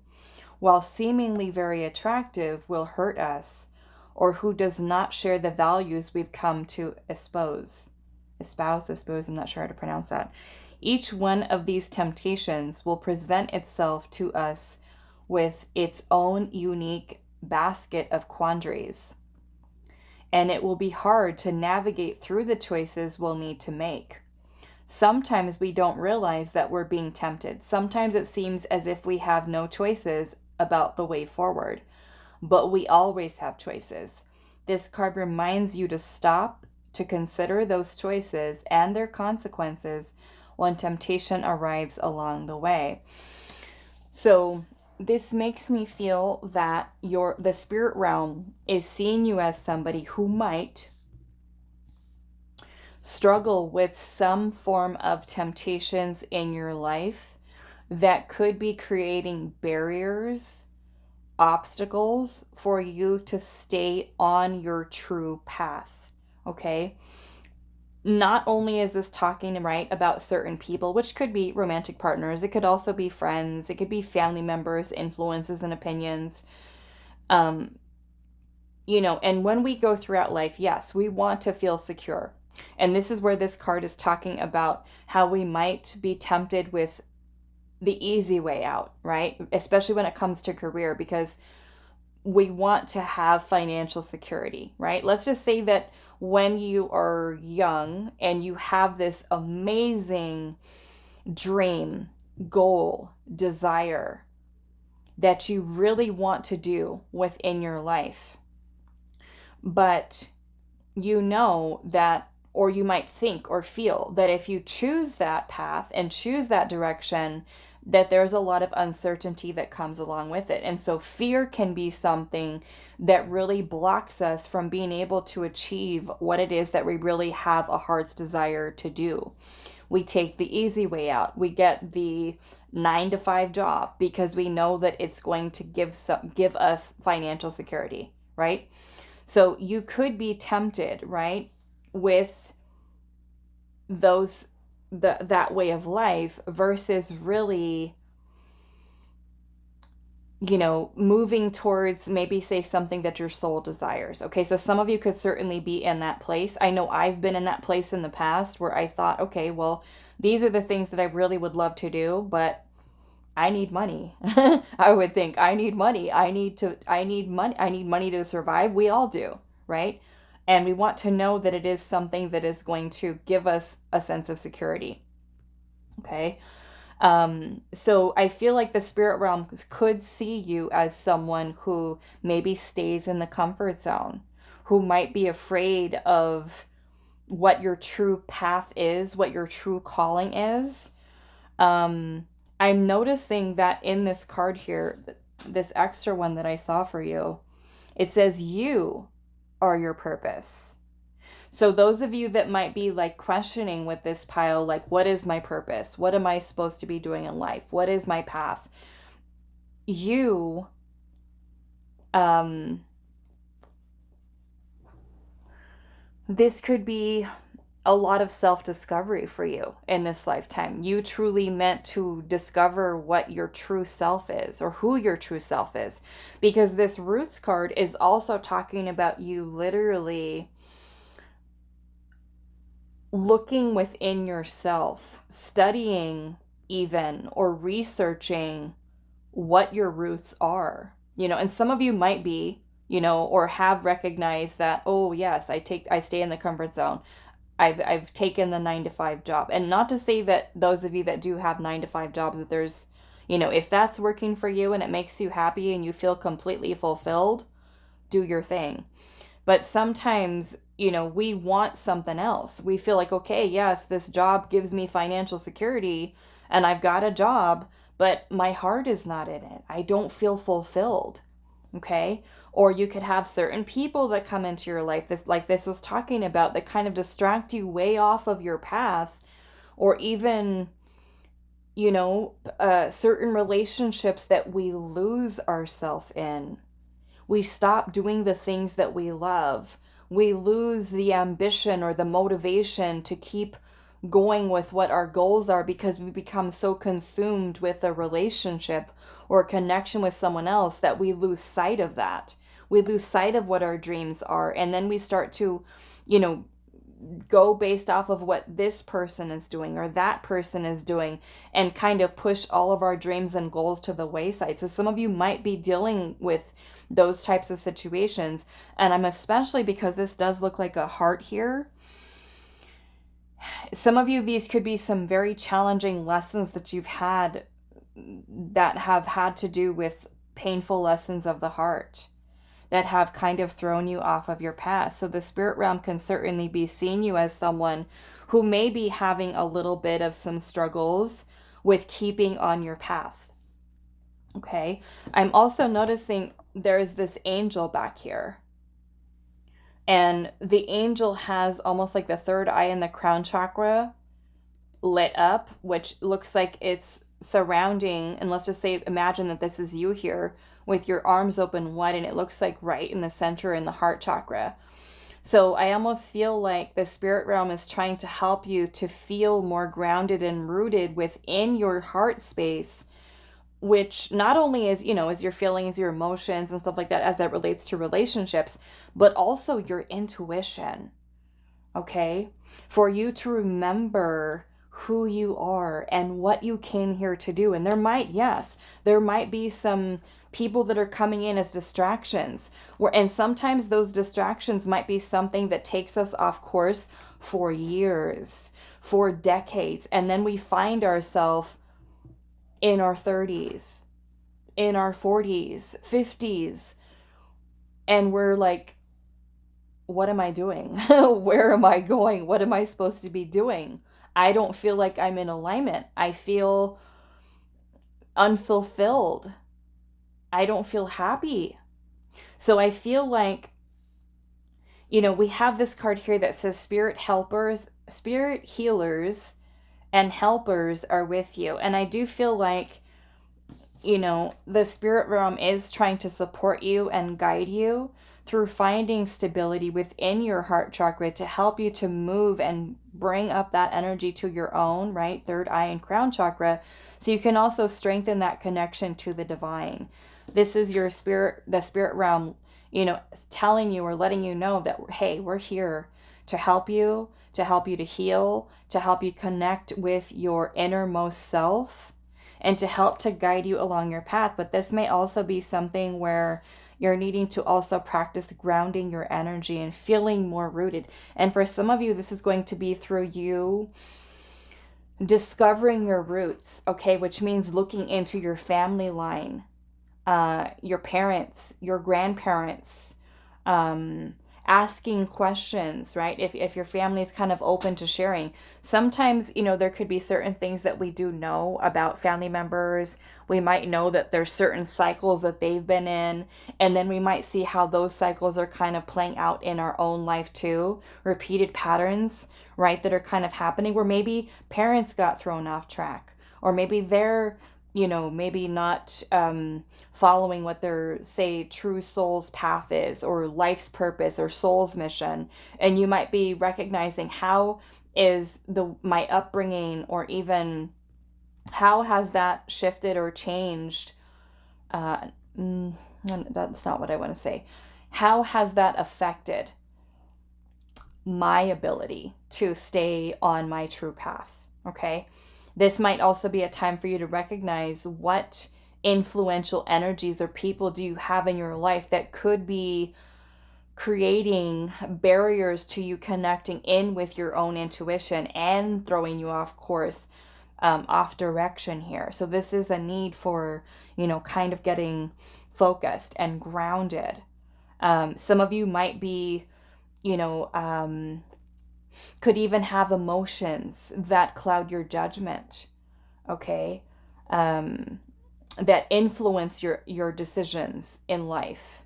while seemingly very attractive, will hurt us, or who does not share the values we've come to espouse, I'm not sure how to pronounce that. Each one of these temptations will present itself to us with its own unique basket of quandaries, and it will be hard to navigate through the choices we'll need to make. Sometimes we don't realize that we're being tempted. Sometimes it seems as if we have no choices about the way forward, but we always have choices. This card reminds you to stop, to consider those choices and their consequences when temptation arrives along the way. So this makes me feel that the spirit realm is seeing you as somebody who might struggle with some form of temptations in your life that could be creating barriers, obstacles for you to stay on your true path. Okay? Not only is this talking, right, about certain people, which could be romantic partners, it could also be friends, it could be family members, influences and opinions. And when we go throughout life, yes, we want to feel secure. And this is where this card is talking about how we might be tempted with the easy way out, right? Especially when it comes to career, because we want to have financial security, right? Let's just say that when you are young and you have this amazing dream, goal, desire that you really want to do within your life, but you know that, or you might think or feel that if you choose that path and choose that direction, that there's a lot of uncertainty that comes along with it. And so fear can be something that really blocks us from being able to achieve what it is that we really have a heart's desire to do. We take the easy way out. We get the 9-to-5 job because we know that it's going to give us financial security, right? So you could be tempted, right, with that way of life versus really, moving towards maybe say something that your soul desires. Okay, so some of you could certainly be in that place. I know I've been in that place in the past where I thought, okay, well, these are the things that I really would love to do, but I need money. I would think I need money. I need money to survive. We all do, right? And we want to know that it is something that is going to give us a sense of security. Okay. So I feel like the spirit realm could see you as someone who maybe stays in the comfort zone, who might be afraid of what your true path is, what your true calling is. I'm noticing that in this card here, this extra one that I saw for you, it says you are your purpose. So those of you that might be like questioning with this pile, like, what is my purpose? What am I supposed to be doing in life? What is my path? You, this could be a lot of self-discovery for you in this lifetime. You truly meant to discover what your true self is, or who your true self is, because this Roots card is also talking about you literally looking within yourself, studying even, or researching what your roots are, and some of you might be, or have recognized that, oh yes, I stay in the comfort zone. I've taken the 9-to-5 job. And not to say that those of you that do have 9-to-5 jobs, that there's, if that's working for you and it makes you happy and you feel completely fulfilled, do your thing. But sometimes, we want something else. We feel like, okay, yes, this job gives me financial security and I've got a job, but my heart is not in it. I don't feel fulfilled. Okay? Or you could have certain people that come into your life, this was talking about, that kind of distract you way off of your path, or even, certain relationships that we lose ourselves in. We stop doing the things that we love. We lose the ambition or the motivation to keep going with what our goals are, because we become so consumed with a relationship or a connection with someone else that we lose sight of that. We lose sight of what our dreams are. And then we start to, go based off of what this person is doing or that person is doing, and kind of push all of our dreams and goals to the wayside. So some of you might be dealing with those types of situations. And I'm especially, because this does look like a heart here, some of you, these could be some very challenging lessons that you've had that have had to do with painful lessons of the heart that have kind of thrown you off of your path. So the spirit realm can certainly be seeing you as someone who may be having a little bit of some struggles with keeping on your path. Okay. I'm also noticing there's this angel back here. And the angel has almost like the third eye in the crown chakra lit up, which looks like it's surrounding, and let's just say, imagine that this is you here with your arms open wide, and it looks like right in the center in the heart chakra. So I almost feel like the spirit realm is trying to help you to feel more grounded and rooted within your heart space, which not only is, is your feelings, your emotions and stuff like that as that relates to relationships, but also your intuition. Okay? For you to remember who you are and what you came here to do. And there might be some people that are coming in as distractions, and sometimes those distractions might be something that takes us off course for years, for decades, and then we find ourselves in our 30s, in our 40s, 50s, and we're like, what am I doing? Where am I going? What am I supposed to be doing? I don't feel like I'm in alignment. I feel unfulfilled. I don't feel happy. So I feel like, we have this card here that says spirit healers and helpers are with you. And I do feel like, the spirit realm is trying to support you and guide you through finding stability within your heart chakra to help you to move and bring up that energy to your own, right? Third eye and crown chakra. So you can also strengthen that connection to the divine. This is your spirit, the spirit realm, telling you or letting you know that, hey, we're here to help you to heal, to help you connect with your innermost self, and to help to guide you along your path. But this may also be something where, You're needing to also practice grounding your energy and feeling more rooted. And for some of you, this is going to be through you discovering your roots, okay, which means looking into your family line, your parents, your grandparents, asking questions, right? If your family is kind of open to sharing. Sometimes, you know, there could be certain things that we do know about family members. We might know that there's certain cycles that they've been in, and then we might see how those cycles are kind of playing out in our own life too. Repeated patterns, right, that are kind of happening where maybe parents got thrown off track, or maybe they're, you know, maybe not following what their, say, true soul's path is, or life's purpose, or soul's mission. And you might be recognizing, how is my upbringing, or even how has that shifted or changed? That's not what I want to say. How has that affected my ability to stay on my true path? Okay. This might also be a time for you to recognize what influential energies or people do you have in your life that could be creating barriers to you connecting in with your own intuition and throwing you off course, off direction here. So this is a need for, you know, kind of getting focused and grounded. Some of you might be, you know, could even have emotions that cloud your judgment, okay? That influence your decisions in life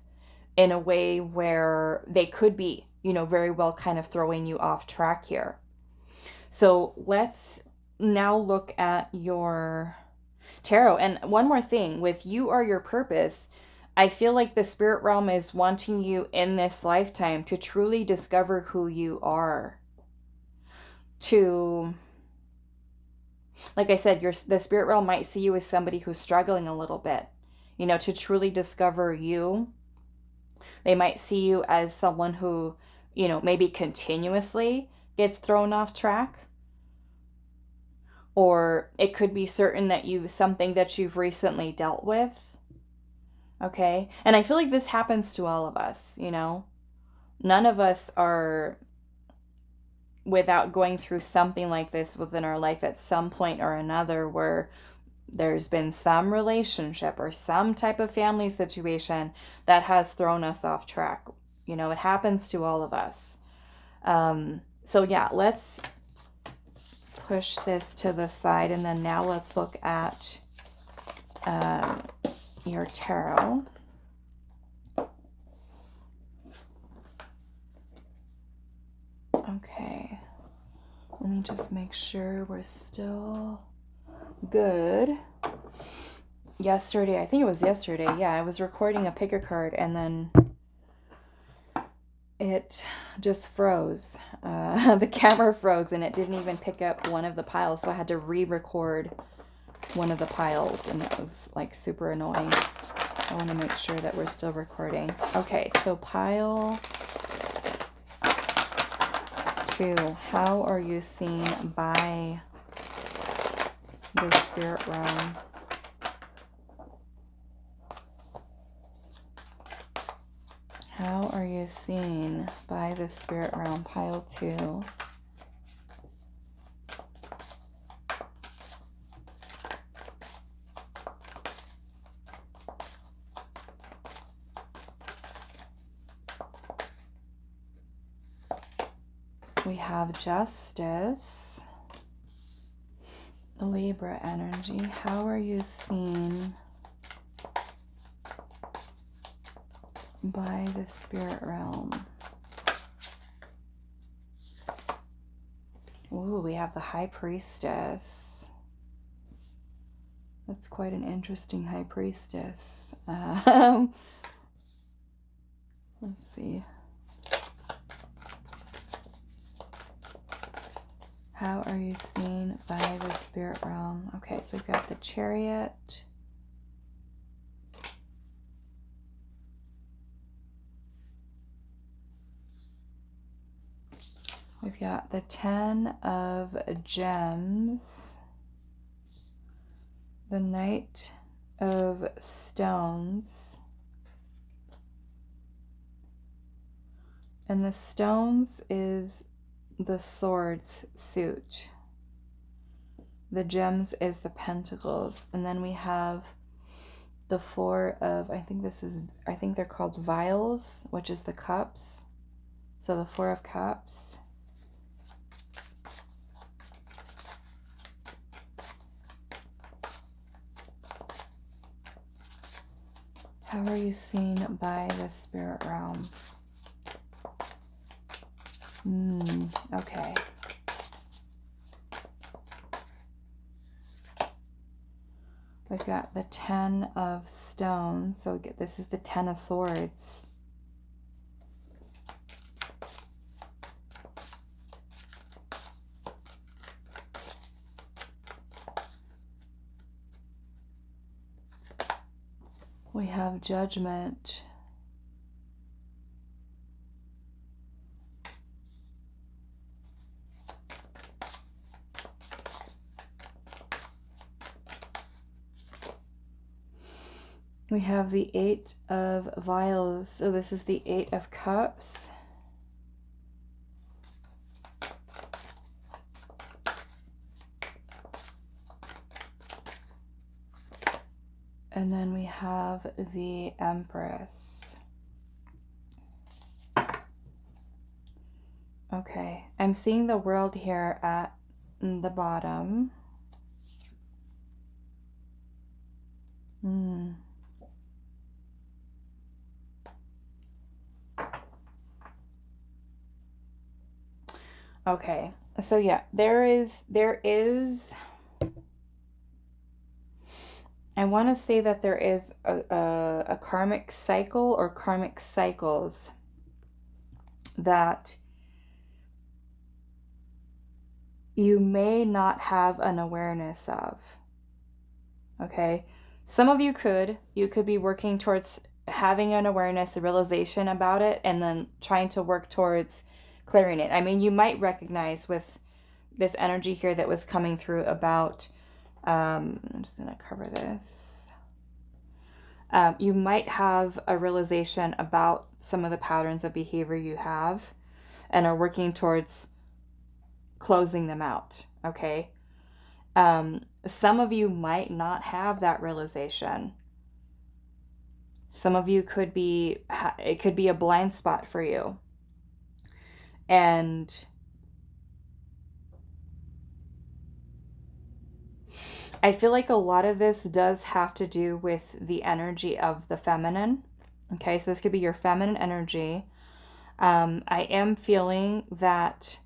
in a way where they could be, you know, very well kind of throwing you off track here. So let's now look at your tarot. And one more thing, with you are your purpose, I feel like the spirit realm is wanting you in this lifetime to truly discover who you are. To, like I said, the spirit realm might see you as somebody who's struggling a little bit, you know, to truly discover you. They might see you as someone who, you know, maybe continuously gets thrown off track. Or it could be certain that something that you've recently dealt with. Okay. And I feel like this happens to all of us, you know. None of us are without going through something like this within our life at some point or another, where there's been some relationship or some type of family situation that has thrown us off track. You know, it happens to all of us. So yeah, let's push this to the side, and then now let's look at your tarot. Okay, let me just make sure we're still good. Yesterday, I think it was yesterday, yeah, I was recording a pick a card, and then it just froze. The camera froze, and it didn't even pick up one of the piles, so I had to re-record one of the piles, and it was like super annoying. I want to make sure that we're still recording. Okay, so pile 2. How are you seen by the spirit realm? How are you seen by the spirit realm? Pile 2. We have Justice, Libra energy. How are you seen by the spirit realm? Ooh, we have the High Priestess. That's quite an interesting High Priestess. Let's see. How are you seen by the spirit realm? Okay, so we've got the Chariot. We've got the 10 of Gems. The Knight of Stones. And the stones is the swords suit. The gems is the pentacles. And then we have the four of, I think they're called vials, which is the cups. So the four of cups. How are you seen by the spirit realm? Okay. We've got the 10 of stones. So this is the 10 of swords. We have judgment. We have the 8 of vials. So this is the 8 of cups. And then we have the Empress. Okay, I'm seeing the World here at the bottom. Okay, so yeah, there is, I want to say that there is a karmic cycle or karmic cycles that you may not have an awareness of. Okay, some of you could be working towards having an awareness, a realization about it, and then trying to work towards clearing it. I mean, you might recognize with this energy here that was coming through about, I'm just going to cover this. You might have a realization about some of the patterns of behavior you have and are working towards closing them out, okay? Some of you might not have that realization. Some of you could be, it could be a blind spot for you. And I feel like a lot of this does have to do with the energy of the feminine. Okay, so this could be your feminine energy. I am feeling that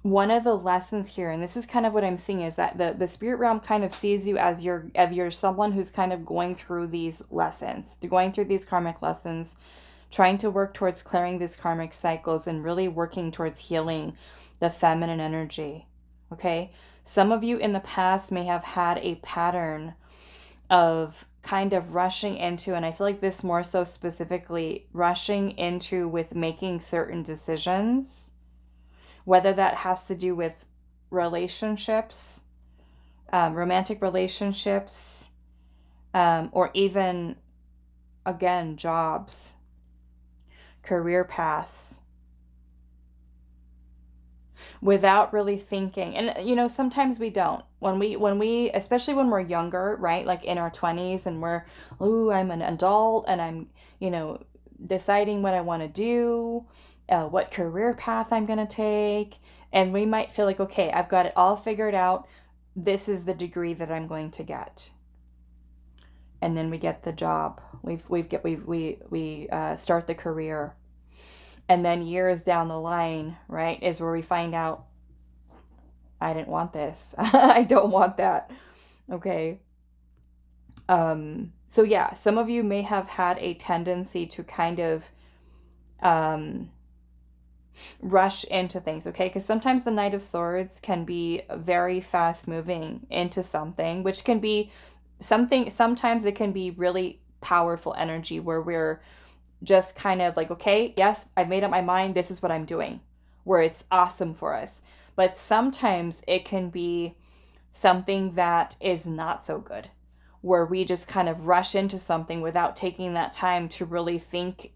one of the lessons here, and this is kind of what I'm seeing, is that the spirit realm kind of sees you as you're someone who's kind of going through these lessons, going through these karmic lessons, trying to work towards clearing these karmic cycles and really working towards healing the feminine energy. Okay, some of you in the past may have had a pattern of kind of rushing into, and I feel like this more so specifically rushing into with making certain decisions, whether that has to do with relationships, romantic relationships, or even, again, jobs, career paths, without really thinking. And you know, sometimes we don't, when we especially when we're younger, right, like in our 20s, and we're, oh, I'm an adult and I'm, you know, deciding what I want to do, what career path I'm going to take, and we might feel like, okay, I've got it all figured out, this is the degree that I'm going to get. And then we get the job, we start the career, and then years down the line, right, is where we find out, I didn't want this. I don't want that. Okay. So yeah, some of you may have had a tendency to kind of rush into things, okay? Because sometimes the Knight of Swords can be very fast moving into something, which can be something, sometimes it can be really powerful energy where we're just kind of like, okay, yes, I've made up my mind, this is what I'm doing, where it's awesome for us. But sometimes it can be something that is not so good, where we just kind of rush into something without taking that time to really think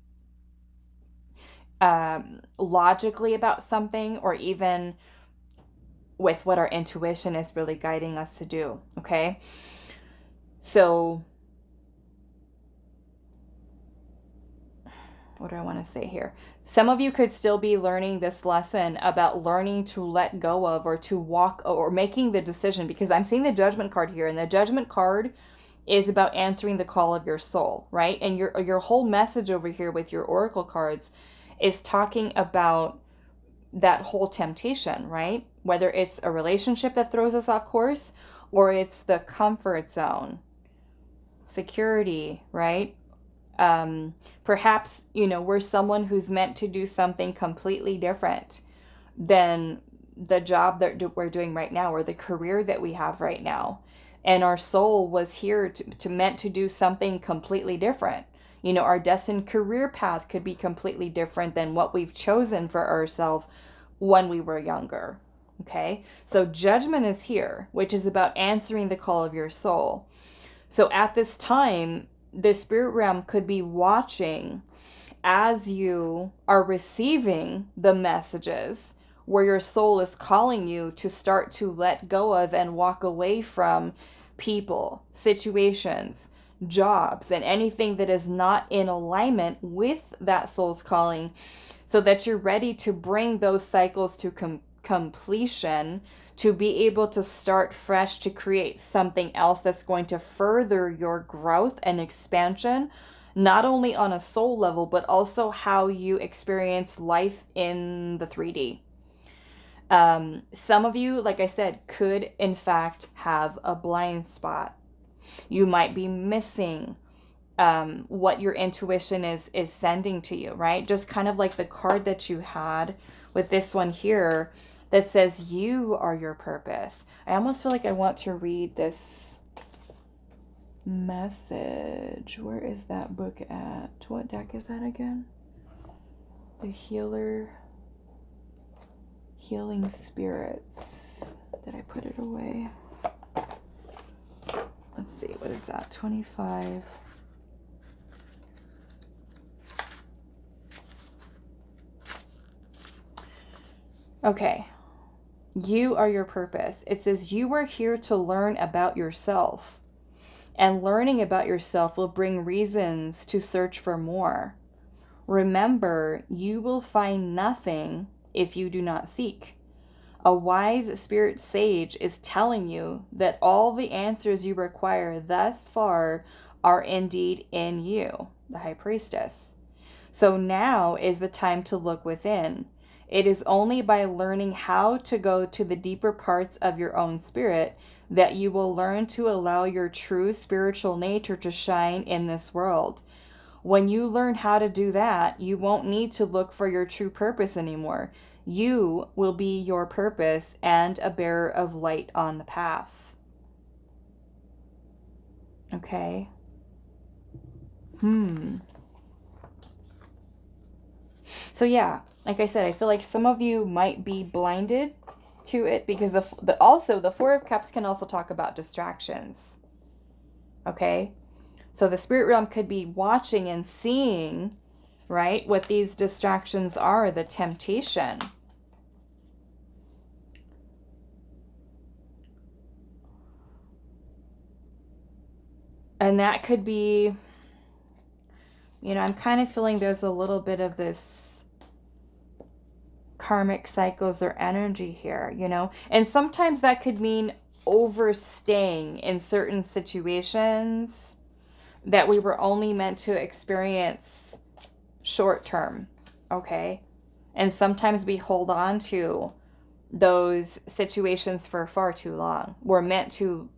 logically about something, or even with what our intuition is really guiding us to do. Okay. So what do I want to say here? Some of you could still be learning this lesson about learning to let go of, or to walk, or making the decision, because I'm seeing the Judgment card here, and the Judgment card is about answering the call of your soul, right? And your whole message over here with your oracle cards is talking about that whole temptation, right? Whether it's a relationship that throws us off course, or it's the comfort zone, security, right? Perhaps, we're someone who's meant to do something completely different than the job that we're doing right now, or the career that we have right now. And our soul was here to meant to do something completely different. Our destined career path could be completely different than what we've chosen for ourselves when we were younger. Okay. So Judgment is here, which is about answering the call of your soul. So at this time, the spirit realm could be watching as you are receiving the messages where your soul is calling you to start to let go of and walk away from people, situations, jobs, and anything that is not in alignment with that soul's calling, so that you're ready to bring those cycles to completion, to be able to start fresh, to create something else that's going to further your growth and expansion, not only on a soul level, but also how you experience life in the 3D. Some of you, like I said, could in fact have a blind spot. You might be missing what your intuition is sending to you, right? Just kind of like the card that you had with this one here that says you are your purpose. I almost feel like I want to read this message. Where is that book at? What deck is that again? The Healing Spirits. Did I put it away? Let's see, what is that? 25. Okay. You are your purpose. It says you are here to learn about yourself. And learning about yourself will bring reasons to search for more. Remember, you will find nothing if you do not seek. A wise spirit sage is telling you that all the answers you require thus far are indeed in you, the High Priestess. So now is the time to look within. It is only by learning how to go to the deeper parts of your own spirit that you will learn to allow your true spiritual nature to shine in this world. When you learn how to do that, you won't need to look for your true purpose anymore. You will be your purpose and a bearer of light on the path. Okay. So yeah, like I said, I feel like some of you might be blinded to it because also the Four of Cups can also talk about distractions. Okay. So the spirit realm could be watching and seeing, right, what these distractions are, the temptation. And that could be, I'm kind of feeling there's a little bit of this karmic cycles or energy here, and sometimes that could mean overstaying in certain situations that we were only meant to experience short term, okay? And sometimes we hold on to those situations for far too long. We're meant to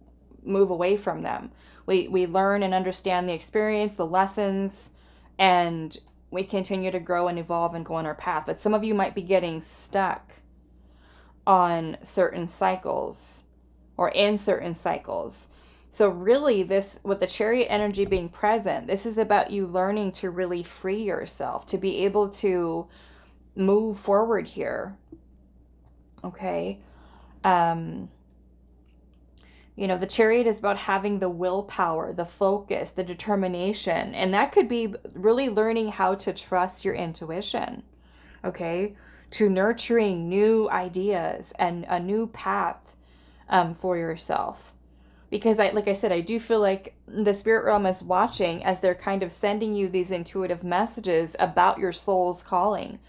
move away from them. We learn and understand the experience, the lessons, and we continue to grow and evolve and go on our path. But some of you might be getting stuck on certain cycles or in certain cycles. So really this, with the Chariot energy being present, this is about you learning to really free yourself, to be able to move forward here. Okay. You know, the Chariot is about having the willpower, the focus, the determination. And that could be really learning how to trust your intuition, okay? To nurturing new ideas and a new path for yourself. Because like I said, I do feel like the spirit realm is watching as they're kind of sending you these intuitive messages about your soul's calling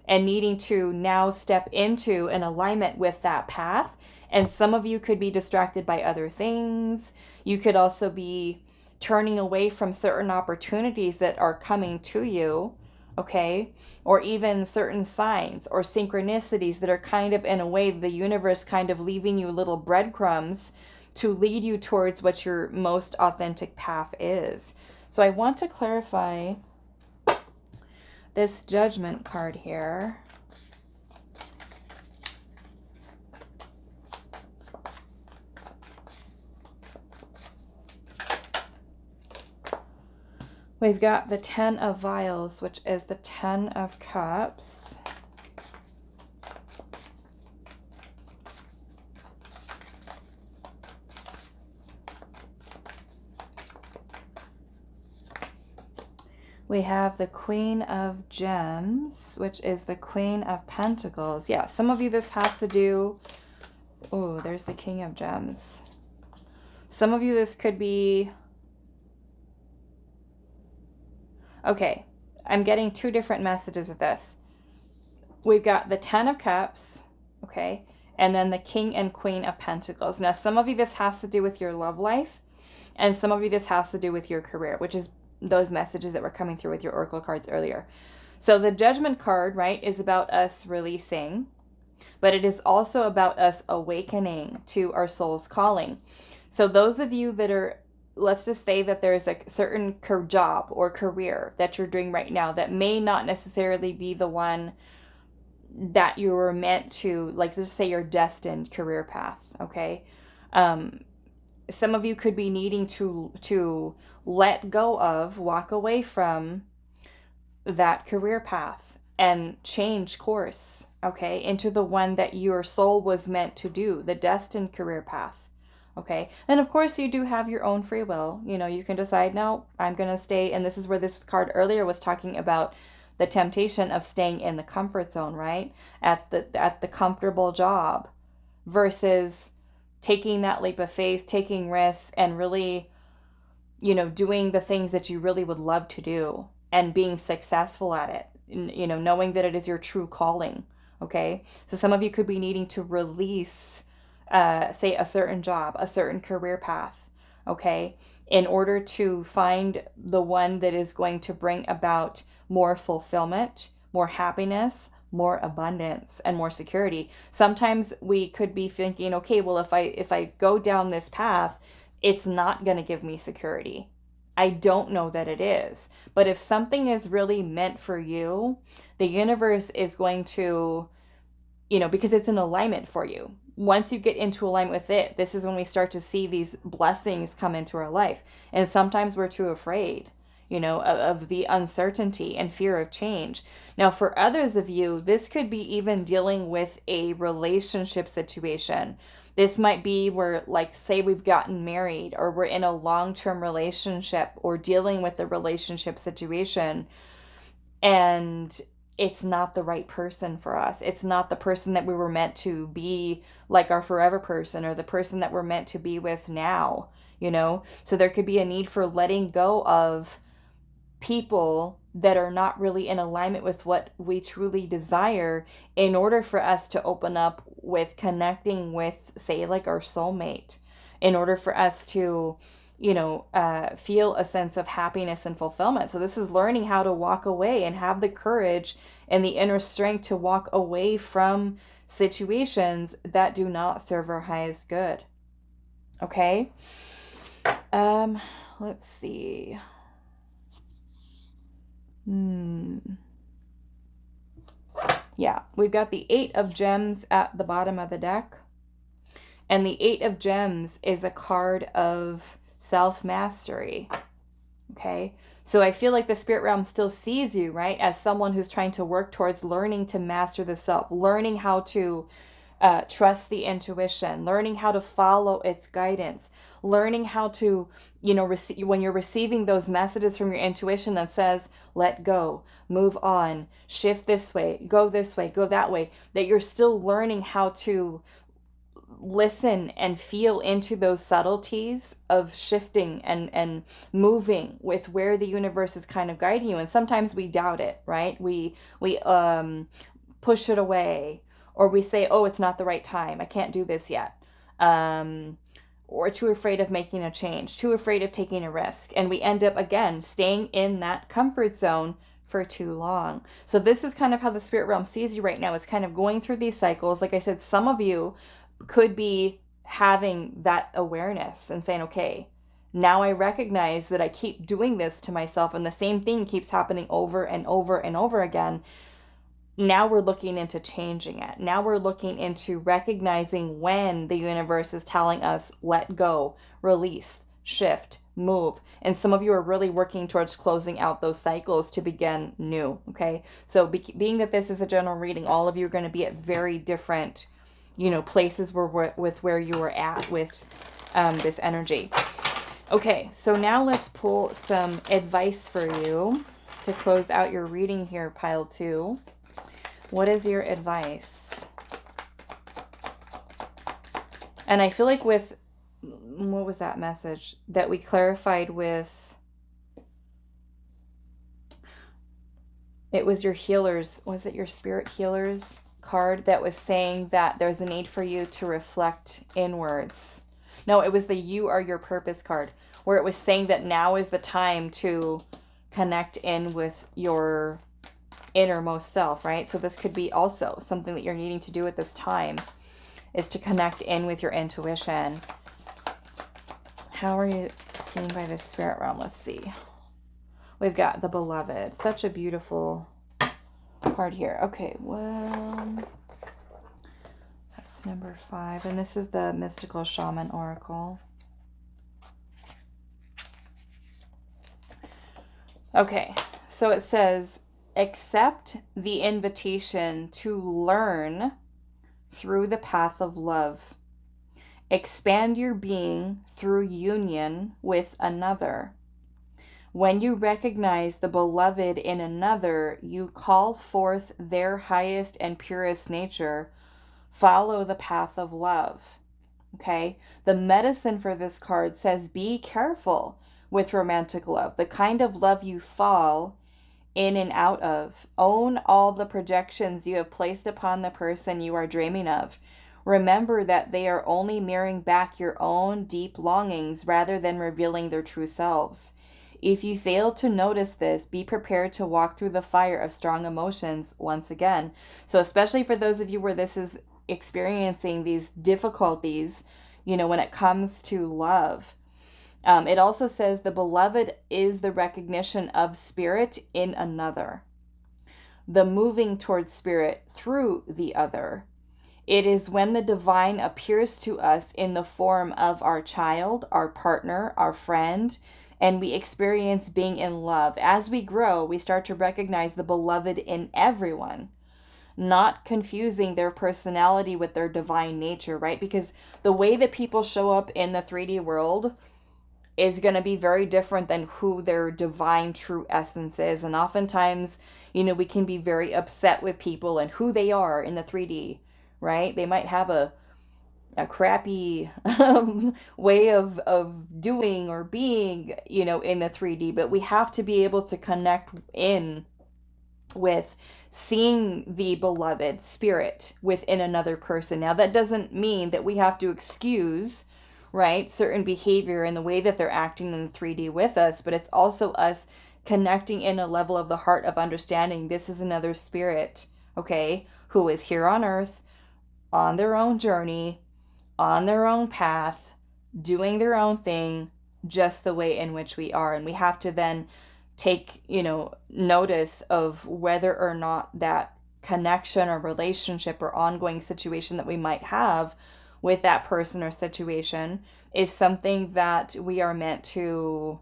and needing to now step into an alignment with that path. And some of you could be distracted by other things. You could also be turning away from certain opportunities that are coming to you, okay? Or even certain signs or synchronicities that are kind of, in a way, the universe kind of leaving you little breadcrumbs to lead you towards what your most authentic path is. So I want to clarify this Judgment card here. We've got the 10 of Vials, which is the 10 of Cups. We have the Queen of Gems, which is the Queen of Pentacles. Yeah, some of you this has to do... Oh, there's the King of Gems. Some of you this could be... Okay, I'm getting two different messages with this. We've got the 10 of Cups, okay, and then the King and Queen of Pentacles. Now, some of you this has to do with your love life, and some of you this has to do with your career, which is those messages that were coming through with your oracle cards earlier. So the Judgment card, right, is about us releasing, but it is also about us awakening to our soul's calling. So those of you that are, let's just say that there's a certain job or career that you're doing right now that may not necessarily be the one that you were meant to, like, let's say your destined career path, okay? Some of you could be needing to let go of, walk away from that career path and change course, okay, into the one that your soul was meant to do, the destined career path, okay? And of course, you do have your own free will. You know, you can decide, no, I'm going to stay. And this is where this card earlier was talking about the temptation of staying in the comfort zone, right? At the comfortable job versus taking that leap of faith, taking risks, and really, you know, doing the things that you really would love to do and being successful at it, you know, knowing that it is your true calling, okay? So some of you could be needing to release, say, a certain job, a certain career path, okay, in order to find the one that is going to bring about more fulfillment, more happiness, more abundance, and more security. Sometimes we could be thinking, okay, well, if I go down this path, it's not going to give me security. I don't know that it is. But if something is really meant for you, the universe is going to, you know, because it's in alignment for you. Once you get into alignment with it, this is when we start to see these blessings come into our life. And sometimes we're too afraid, you know, of the uncertainty and fear of change. Now, for others of you, this could be even dealing with a relationship situation. This might be where, like, say we've gotten married or we're in a long-term relationship or dealing with a relationship situation and it's not the right person for us. It's not the person that we were meant to be, like our forever person, or the person that we're meant to be with now, you know? So there could be a need for letting go of people that are not really in alignment with what we truly desire in order for us to open up with connecting with, say, like our soulmate, in order for us to, you know, feel a sense of happiness and fulfillment. So this is learning how to walk away and have the courage and the inner strength to walk away from situations that do not serve our highest good. Okay? Let's see. Yeah, we've got the 8 of Gems at the bottom of the deck. And the 8 of Gems is a card of self-mastery. Okay, so I feel like the spirit realm still sees you, right, as someone who's trying to work towards learning to master the self, learning how to trust the intuition, learning how to follow its guidance, learning how to, when you're receiving those messages from your intuition that says, let go, move on, shift this way, go that way, that you're still learning how to listen and feel into those subtleties of shifting and moving with where the universe is kind of guiding you. And sometimes we doubt it, right? We push it away, or we say, oh, it's not the right time, I can't do this yet, or too afraid of making a change, too afraid of taking a risk, and we end up again staying in that comfort zone for too long. So this is kind of how the spirit realm sees you right now, is kind of going through these cycles. Like I said, some of you could be having that awareness and saying, okay, now I recognize that I keep doing this to myself and the same thing keeps happening over and over and over again. Now we're looking into changing it. Now we're looking into recognizing when the universe is telling us, let go, release, shift, move. And some of you are really working towards closing out those cycles to begin new. Okay. So being that this is a general reading, all of you are going to be at very different, places with where you were at with this energy. Okay. So now let's pull some advice for you to close out your reading here, pile 2. What is your advice? And I feel like with, what was that message that we clarified with? It was your healers. Was it your spirit healers card that was saying that there's a need for you to reflect inwards? No, it was the You Are Your Purpose card, where it was saying that now is the time to connect in with your innermost self, right? So this could be also something that you're needing to do at this time, is to connect in with your intuition. How are you seen by the spirit realm? Let's see. We've got the Beloved. Such a beautiful card here. Okay, well, that's number 5. And this is the Mystical Shaman Oracle. Okay, so it says, accept the invitation to learn through the path of love. Expand your being through union with another. When you recognize the beloved in another, you call forth their highest and purest nature. Follow the path of love. Okay? The medicine for this card says, be careful with romantic love. The kind of love you fall in and out of. Own all the projections you have placed upon the person you are dreaming of. Remember that they are only mirroring back your own deep longings rather than revealing their true selves. If you fail to notice this, be prepared to walk through the fire of strong emotions once again. So especially for those of you where this is experiencing these difficulties, when it comes to love. It also says the beloved is the recognition of spirit in another, the moving towards spirit through the other. It is when the divine appears to us in the form of our child, our partner, our friend, and we experience being in love. As we grow, we start to recognize the beloved in everyone, not confusing their personality with their divine nature, right? Because the way that people show up in the 3D world is going to be very different than who their divine true essence is. And oftentimes, we can be very upset with people and who they are in the 3D, right? They might have a crappy way of doing or being, in the 3D, but we have to be able to connect in with seeing the beloved spirit within another person. Now, that doesn't mean that we have to excuse, right, certain behavior and the way that they're acting in the 3D with us, but it's also us connecting in a level of the heart of understanding this is another spirit, okay, who is here on earth on their own journey, on their own path, doing their own thing, just the way in which we are. And we have to then take, notice of whether or not that connection or relationship or ongoing situation that we might have with that person or situation is something that we are meant to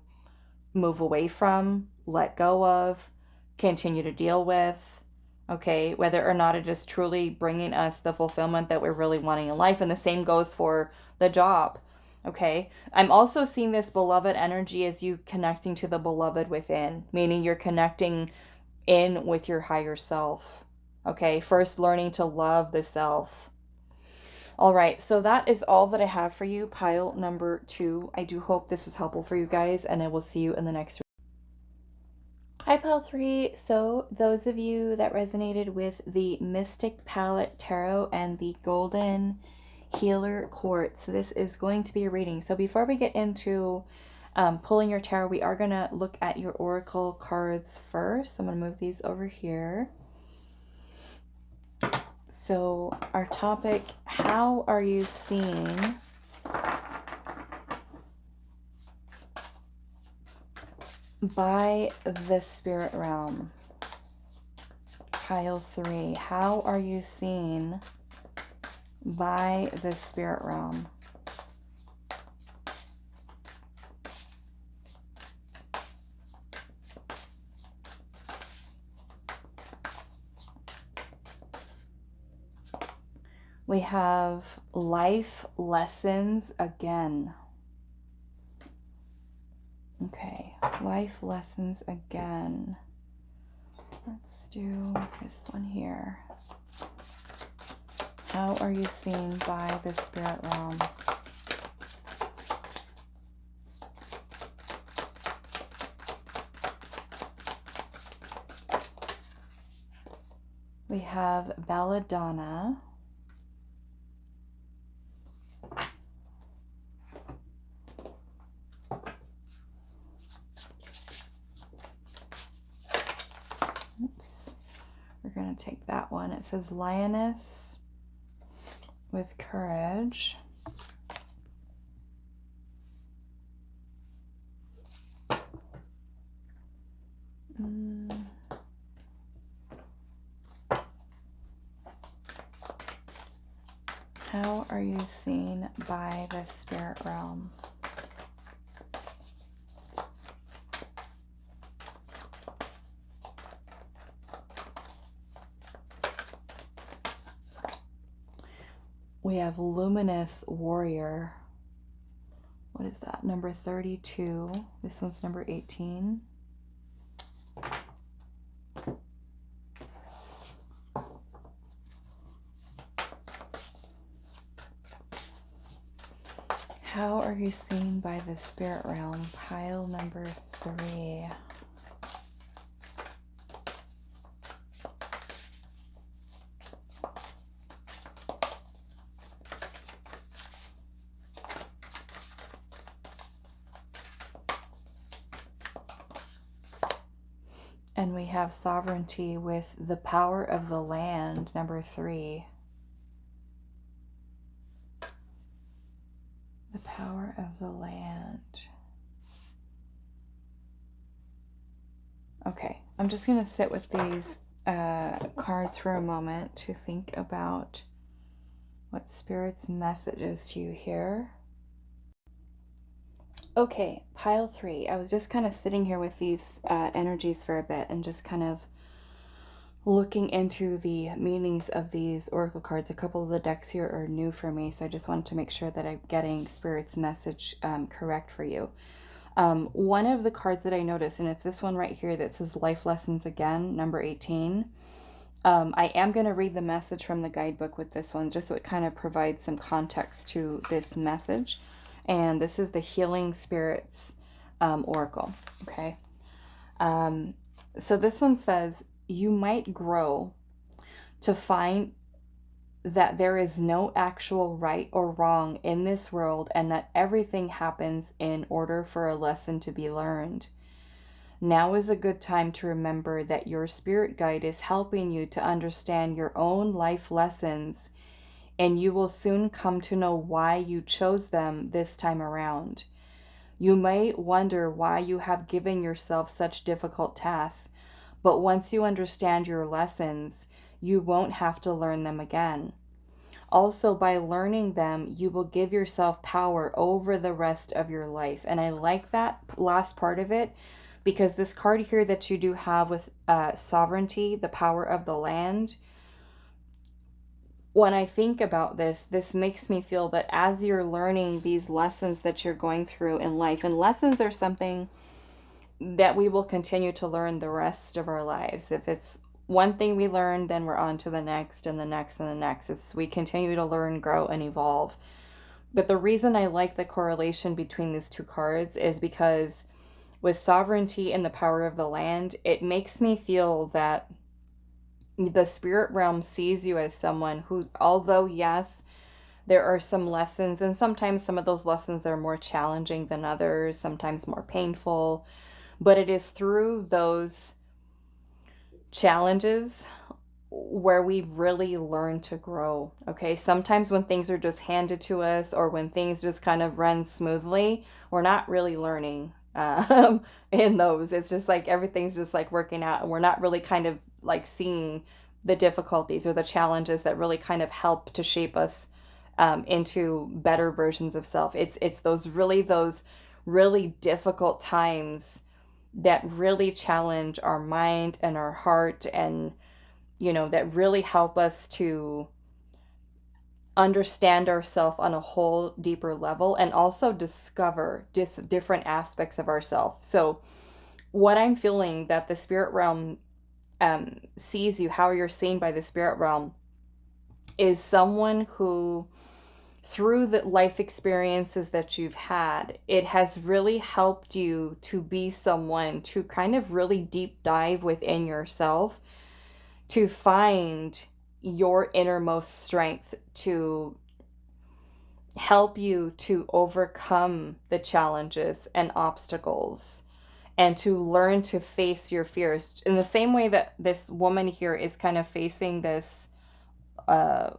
move away from, let go of, continue to deal with, okay? Whether or not it is truly bringing us the fulfillment that we're really wanting in life. And the same goes for the job, okay? I'm also seeing this beloved energy as you connecting to the beloved within, meaning you're connecting in with your higher self, okay? First, learning to love the self. All right, so that is all that I have for you, pile number 2. I do hope this was helpful for you guys, and I will see you in the next. Hi, pile 3. So those of you that resonated with the Mystic Palette Tarot and the Golden Healer Quartz, this is going to be a reading. So before we get into pulling your tarot, we are going to look at your oracle cards first. I'm going to move these over here. So our topic, how are you seen by the spirit realm? Pile 3, how are you seen by the spirit realm? We have life lessons again. Okay, life lessons again. Let's do this one here. How are you seen by the spirit realm? We have Belladonna. Oops. We're going to take that one. It says Lioness with Courage. How are you seen by the spirit realm? We have Luminous Warrior. What is that? Number 32. This one's number 18. How are you seen by the spirit realm? Pile number 3. And we have Sovereignty with the Power of the Land, number 3. The Power of the Land. Okay, I'm just going to sit with these cards for a moment to think about what Spirit's message is to you here. Okay, pile 3. I was just kind of sitting here with these energies for a bit and just kind of looking into the meanings of these oracle cards. A couple of the decks here are new for me, so I just wanted to make sure that I'm getting Spirit's message correct for you. One of the cards that I noticed, and it's this one right here that says Life Lessons Again, number 18. I am going to read the message from the guidebook with this one, just so it kind of provides some context to this message. And this is the Healing Spirits oracle, okay? So this one says, you might grow to find that there is no actual right or wrong in this world, and that everything happens in order for a lesson to be learned. Now is a good time to remember that your spirit guide is helping you to understand your own life lessons, and you will soon come to know why you chose them this time around. You may wonder why you have given yourself such difficult tasks, but once you understand your lessons, you won't have to learn them again. Also, by learning them, you will give yourself power over the rest of your life. And I like that last part of it, because this card here that you do have with sovereignty, the power of the land, when I think about this, this makes me feel that as you're learning these lessons that you're going through in life, and lessons are something that we will continue to learn the rest of our lives. If it's one thing we learn, then we're on to the next and the next and the next. We continue to learn, grow, and evolve. But the reason I like the correlation between these two cards is because with sovereignty and the power of the land, it makes me feel that the spirit realm sees you as someone who, although yes, there are some lessons, and sometimes some of those lessons are more challenging than others, sometimes more painful, but it is through those challenges where we really learn to grow. Okay, sometimes when things are just handed to us, or when things just kind of run smoothly, we're not really learning in those. It's just like everything's just like working out, and we're not really kind of like seeing the difficulties or the challenges that really kind of help to shape us into better versions of self. It's those really difficult times that really challenge our mind and our heart, and that really help us to understand ourselves on a whole deeper level, and also discover different aspects of ourselves. So what I'm feeling that the spirit realm sees you, how you're seen by the spirit realm, is someone who, through the life experiences that you've had, it has really helped you to be someone to kind of really deep dive within yourself, to find your innermost strength, to help you to overcome the challenges and obstacles, and to learn to face your fears in the same way that this woman here is kind of facing this, I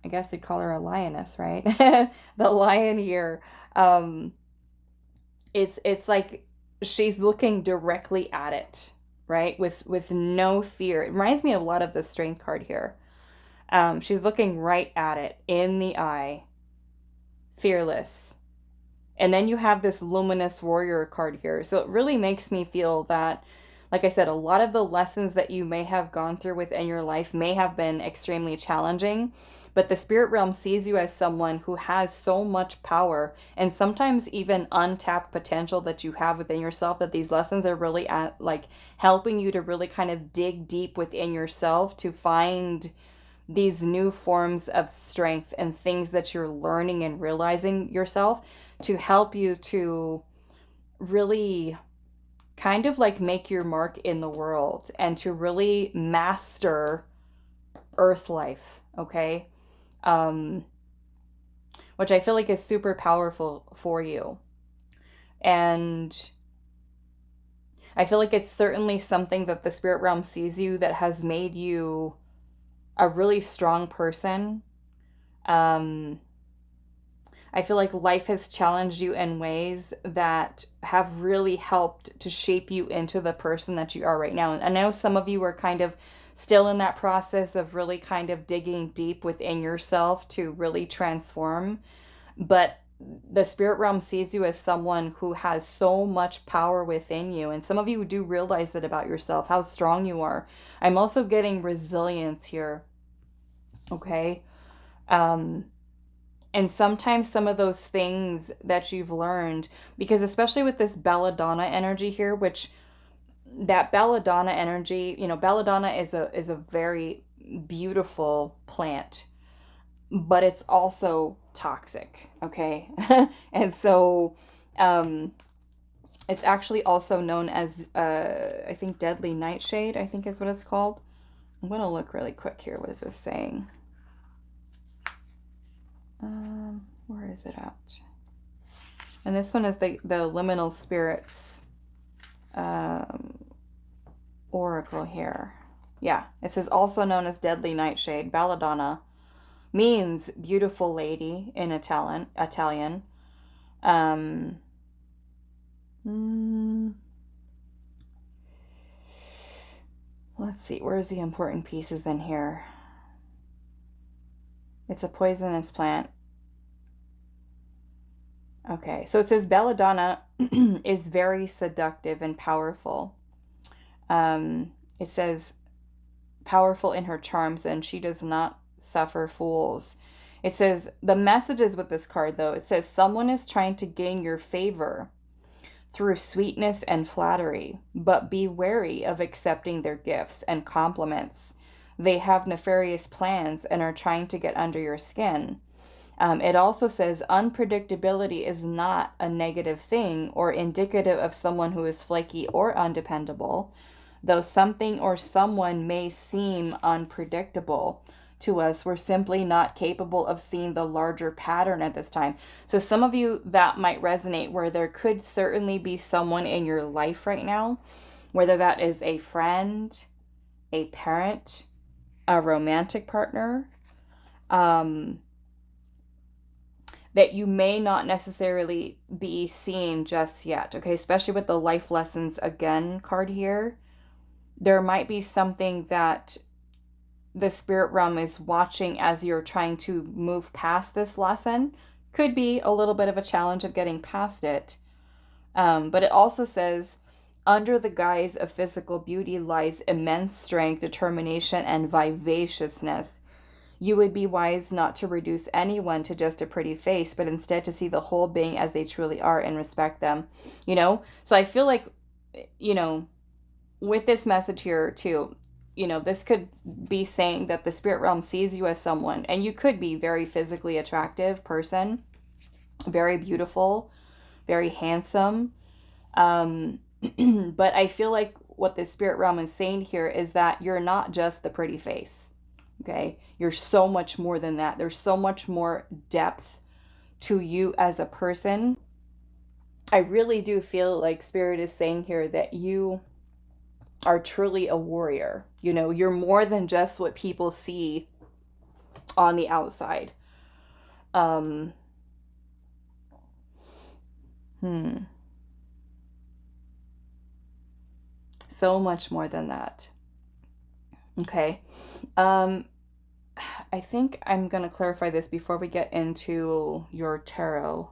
guess you'd call her a lioness, right? The lion here, it's like she's looking directly at it, right? With no fear. It reminds me a lot of the strength card here. She's looking right at it in the eye, fearless. And then you have this luminous warrior card here. So it really makes me feel that, like I said, a lot of the lessons that you may have gone through within your life may have been extremely challenging, but the spirit realm sees you as someone who has so much power, and sometimes even untapped potential that you have within yourself, that these lessons are really like helping you to really kind of dig deep within yourself to find these new forms of strength and things that you're learning and realizing yourself, to help you to really kind of like make your mark in the world, and to really master earth life, okay? Which I feel like is super powerful for you. And I feel like it's certainly something that the spirit realm sees you that has made you a really strong person. I feel like life has challenged you in ways that have really helped to shape you into the person that you are right now. And I know some of you are kind of still in that process of really kind of digging deep within yourself to really transform. But the spirit realm sees you as someone who has so much power within you. And some of you do realize that about yourself, how strong you are. I'm also getting resilience here. Okay. And sometimes some of those things that you've learned, because especially with this belladonna energy here, which that belladonna energy, belladonna is a very beautiful plant, but it's also toxic, okay? And so it's actually also known as, I think, deadly nightshade, I think is what it's called. I'm going to look really quick here. What is this saying? Where is it at? And this one is the Liminal Spirits oracle here. Yeah, it says also known as deadly nightshade. Belladonna means beautiful lady in Italian. Let's see, where's the important pieces in here? It's a poisonous plant. Okay, so it says Belladonna is very seductive and powerful. It says powerful in her charms, and she does not suffer fools. It says the messages with this card, though, it says someone is trying to gain your favor through sweetness and flattery, but be wary of accepting their gifts and compliments. They have nefarious plans and are trying to get under your skin. It also says unpredictability is not a negative thing or indicative of someone who is flaky or undependable, though something or someone may seem unpredictable to us. We're simply not capable of seeing the larger pattern at this time. So some of you, that might resonate, where there could certainly be someone in your life right now, whether that is a friend, a parent, a romantic partner, that you may not necessarily be seeing just yet, okay? Especially with the life lessons again card here. There might be something that the spirit realm is watching as you're trying to move past this lesson. Could be a little bit of a challenge of getting past it. But it also says, under the guise of physical beauty lies immense strength, determination, and vivaciousness. You would be wise not to reduce anyone to just a pretty face, but instead to see the whole being as they truly are and respect them. You know? So I feel like, you know, with this message here too, you know, this could be saying that the spirit realm sees you as someone, and you could be very physically attractive person, very beautiful, very handsome. But I feel like what the spirit realm is saying here is that you're not just the pretty face. Okay, you're so much more than that. There's so much more depth to you as a person. I really do feel like Spirit is saying here that you are truly a warrior. You know, you're more than just what people see on the outside. So much more than that. Okay. I think I'm going to clarify this before we get into your tarot.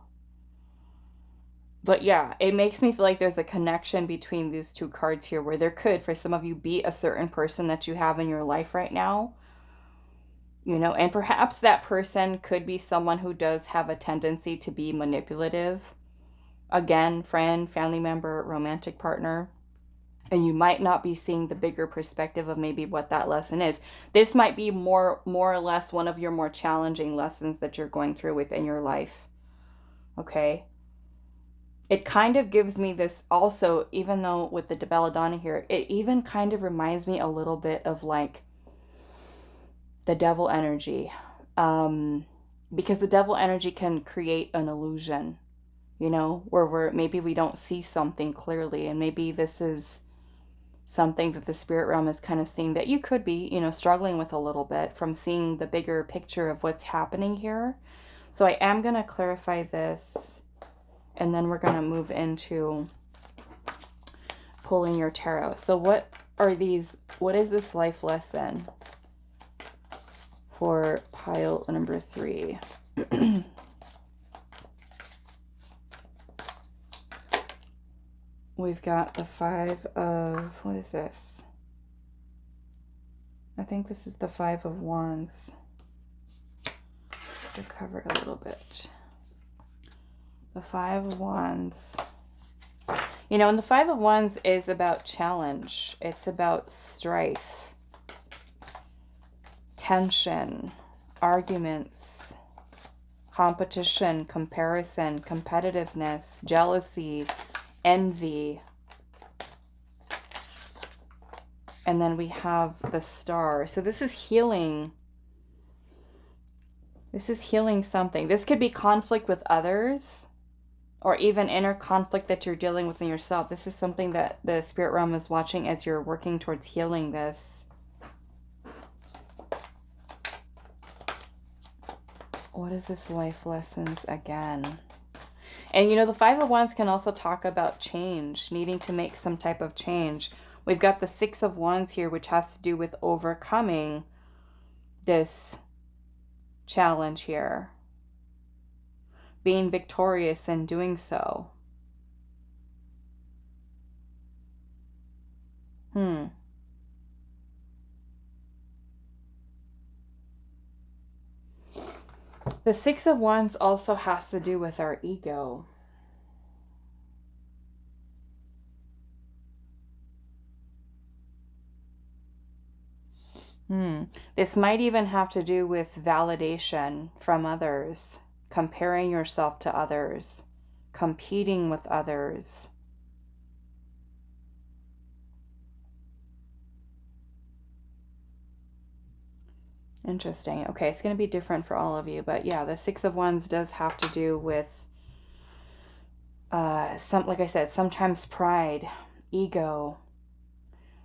But yeah, it makes me feel like there's a connection between these two cards here, where there could, for some of you, be a certain person that you have in your life right now. You know, and perhaps that person could be someone who does have a tendency to be manipulative. Again, friend, family member, romantic partner. And you might not be seeing the bigger perspective of maybe what that lesson is. This might be more or less one of your more challenging lessons that you're going through within your life. Okay? It kind of gives me this also, even though with the Belladonna here, it even kind of reminds me a little bit of like the devil energy. Because the devil energy can create an illusion, you know, where maybe we don't see something clearly, and maybe this is something that the spirit realm is kind of seeing that you could be, you know, struggling with a little bit from seeing the bigger picture of what's happening here. So I am going to clarify this, and then we're going to move into pulling your tarot. So what is this life lesson for pile number 3? We've got the 5 of, what is this? I think this is the 5 of Wands. To cover a little bit. The 5 of Wands. You know, and the 5 of Wands is about challenge. It's about strife, tension, arguments, competition, comparison, competitiveness, jealousy, envy. And then we have the Star. So this is healing. This is healing something. This could be conflict with others, or even inner conflict that you're dealing with in yourself. This is something that the spirit realm is watching as you're working towards healing this. What is this life lessons again? And you know, the 5 of Wands can also talk about change, needing to make some type of change. We've got the 6 of Wands here, which has to do with overcoming this challenge here. being victorious and doing so. The Six of Wands also has to do with our ego. This might even have to do with validation from others, comparing yourself to others, competing with others. Interesting. Okay, it's going to be different for all of you, but yeah, the Six of Wands does have to do with like I said, sometimes pride, ego.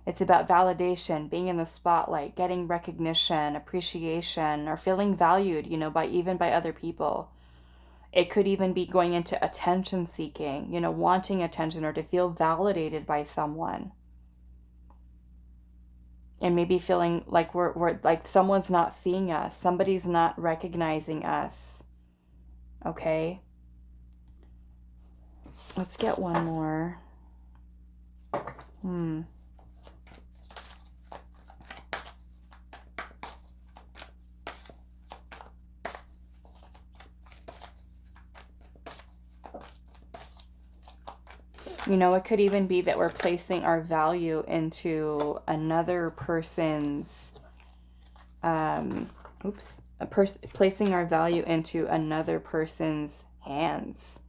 It's about validation, being in the spotlight, getting recognition, appreciation, or feeling valued, you know, by other people. It could even be going into attention seeking, you know, wanting attention or to feel validated by someone. And maybe feeling like we're like someone's not seeing us, somebody's not recognizing us. Okay? Let's get one more. You know, it could even be that we're placing our value into another person's, placing our value into another person's hands.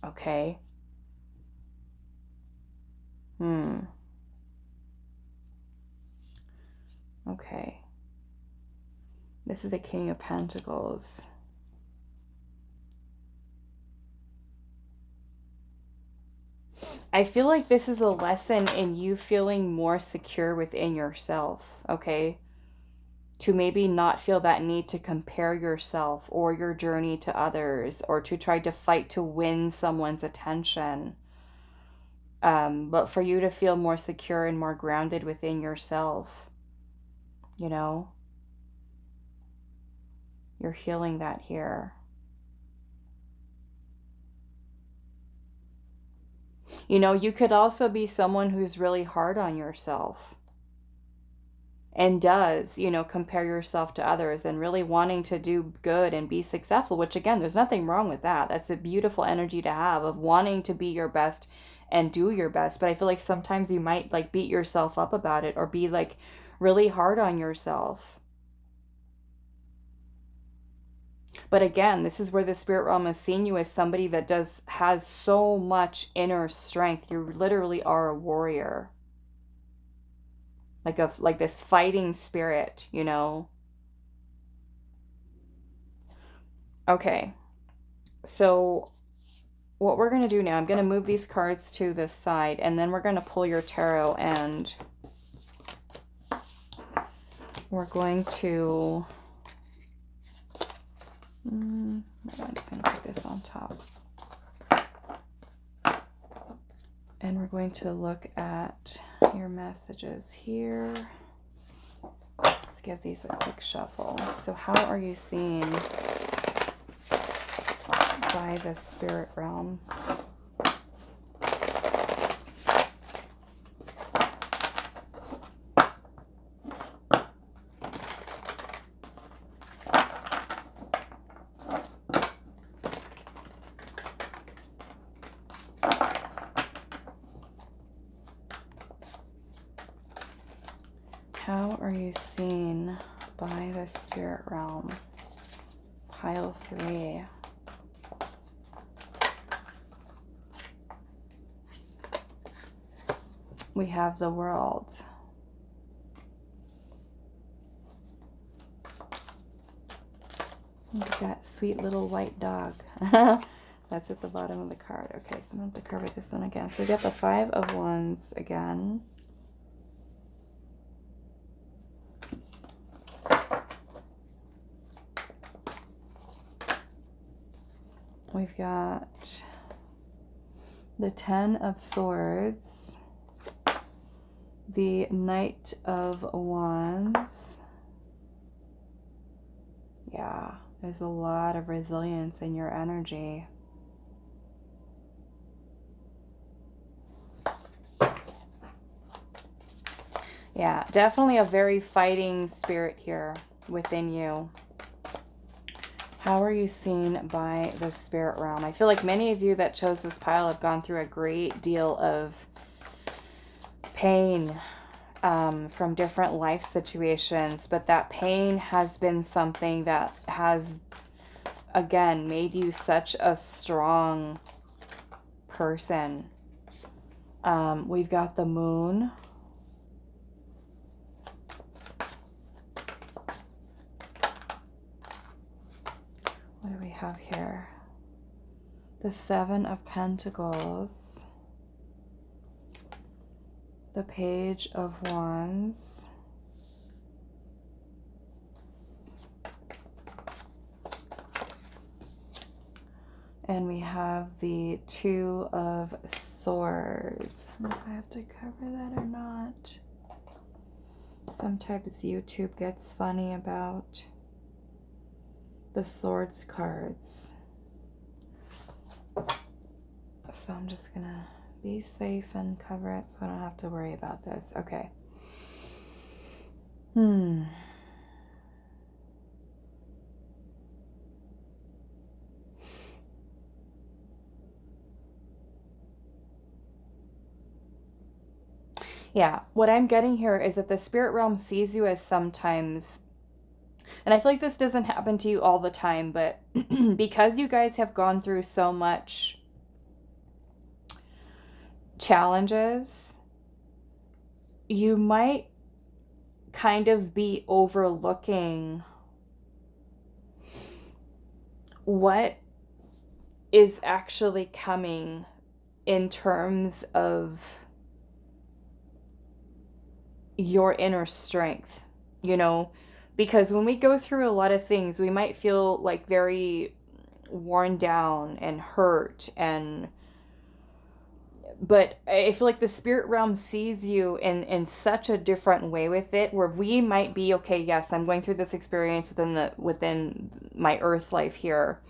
Okay. Okay. This is the King of Pentacles. I feel like this is a lesson in you feeling more secure within yourself, okay? To maybe not feel that need to compare yourself or your journey to others, or to try to fight to win someone's attention. But for you to feel more secure and more grounded within yourself, you know? You're healing that here. You know, you could also be someone who's really hard on yourself and does, you know, compare yourself to others and really wanting to do good and be successful, which again, there's nothing wrong with that. That's a beautiful energy to have, of wanting to be your best and do your best. But I feel like sometimes you might like beat yourself up about it or be like really hard on yourself. But again, this is where the spirit realm is seeing you as somebody that has so much inner strength. You literally are a warrior. Like this fighting spirit, you know. Okay. So what we're going to do now, I'm going to move these cards to this side, and then we're going to pull your tarot, and we're going to I'm just going to put this on top. And we're going to look at your messages here. Let's give these a quick shuffle. So how are you seen by the spirit realm? How are you seen by the spirit realm? Pile 3. We have the World. Look at that sweet little white dog. That's at the bottom of the card. Okay, so I'm going to have to cover this one again. So we got the 5 of Wands again. We've got the 10 of Swords, the Knight of Wands. Yeah, There's a lot of resilience in your energy. Yeah, definitely a very fighting spirit here within you. How are you seen by the spirit realm? I feel like many of you that chose this pile have gone through a great deal of pain from different life situations, but that pain has been something that has, again, made you such a strong person. We've got the moon. What do we have here? The Seven of Pentacles. The Page of Wands. And we have the Two of Swords. I don't know if I have to cover that or not. Sometimes YouTube gets funny about the Swords cards. So I'm just gonna be safe and cover it so I don't have to worry about this. Okay. Yeah, what I'm getting here is that the spirit realm sees you as sometimes, and I feel like this doesn't happen to you all the time, but because you guys have gone through so much challenges, you might kind of be overlooking what is actually coming in terms of your inner strength, you know, because when we go through a lot of things, we might feel like very worn down and hurt, but I feel like the spirit realm sees you in such a different way with it, where we might be, okay, yes, I'm going through this experience within my earth life here,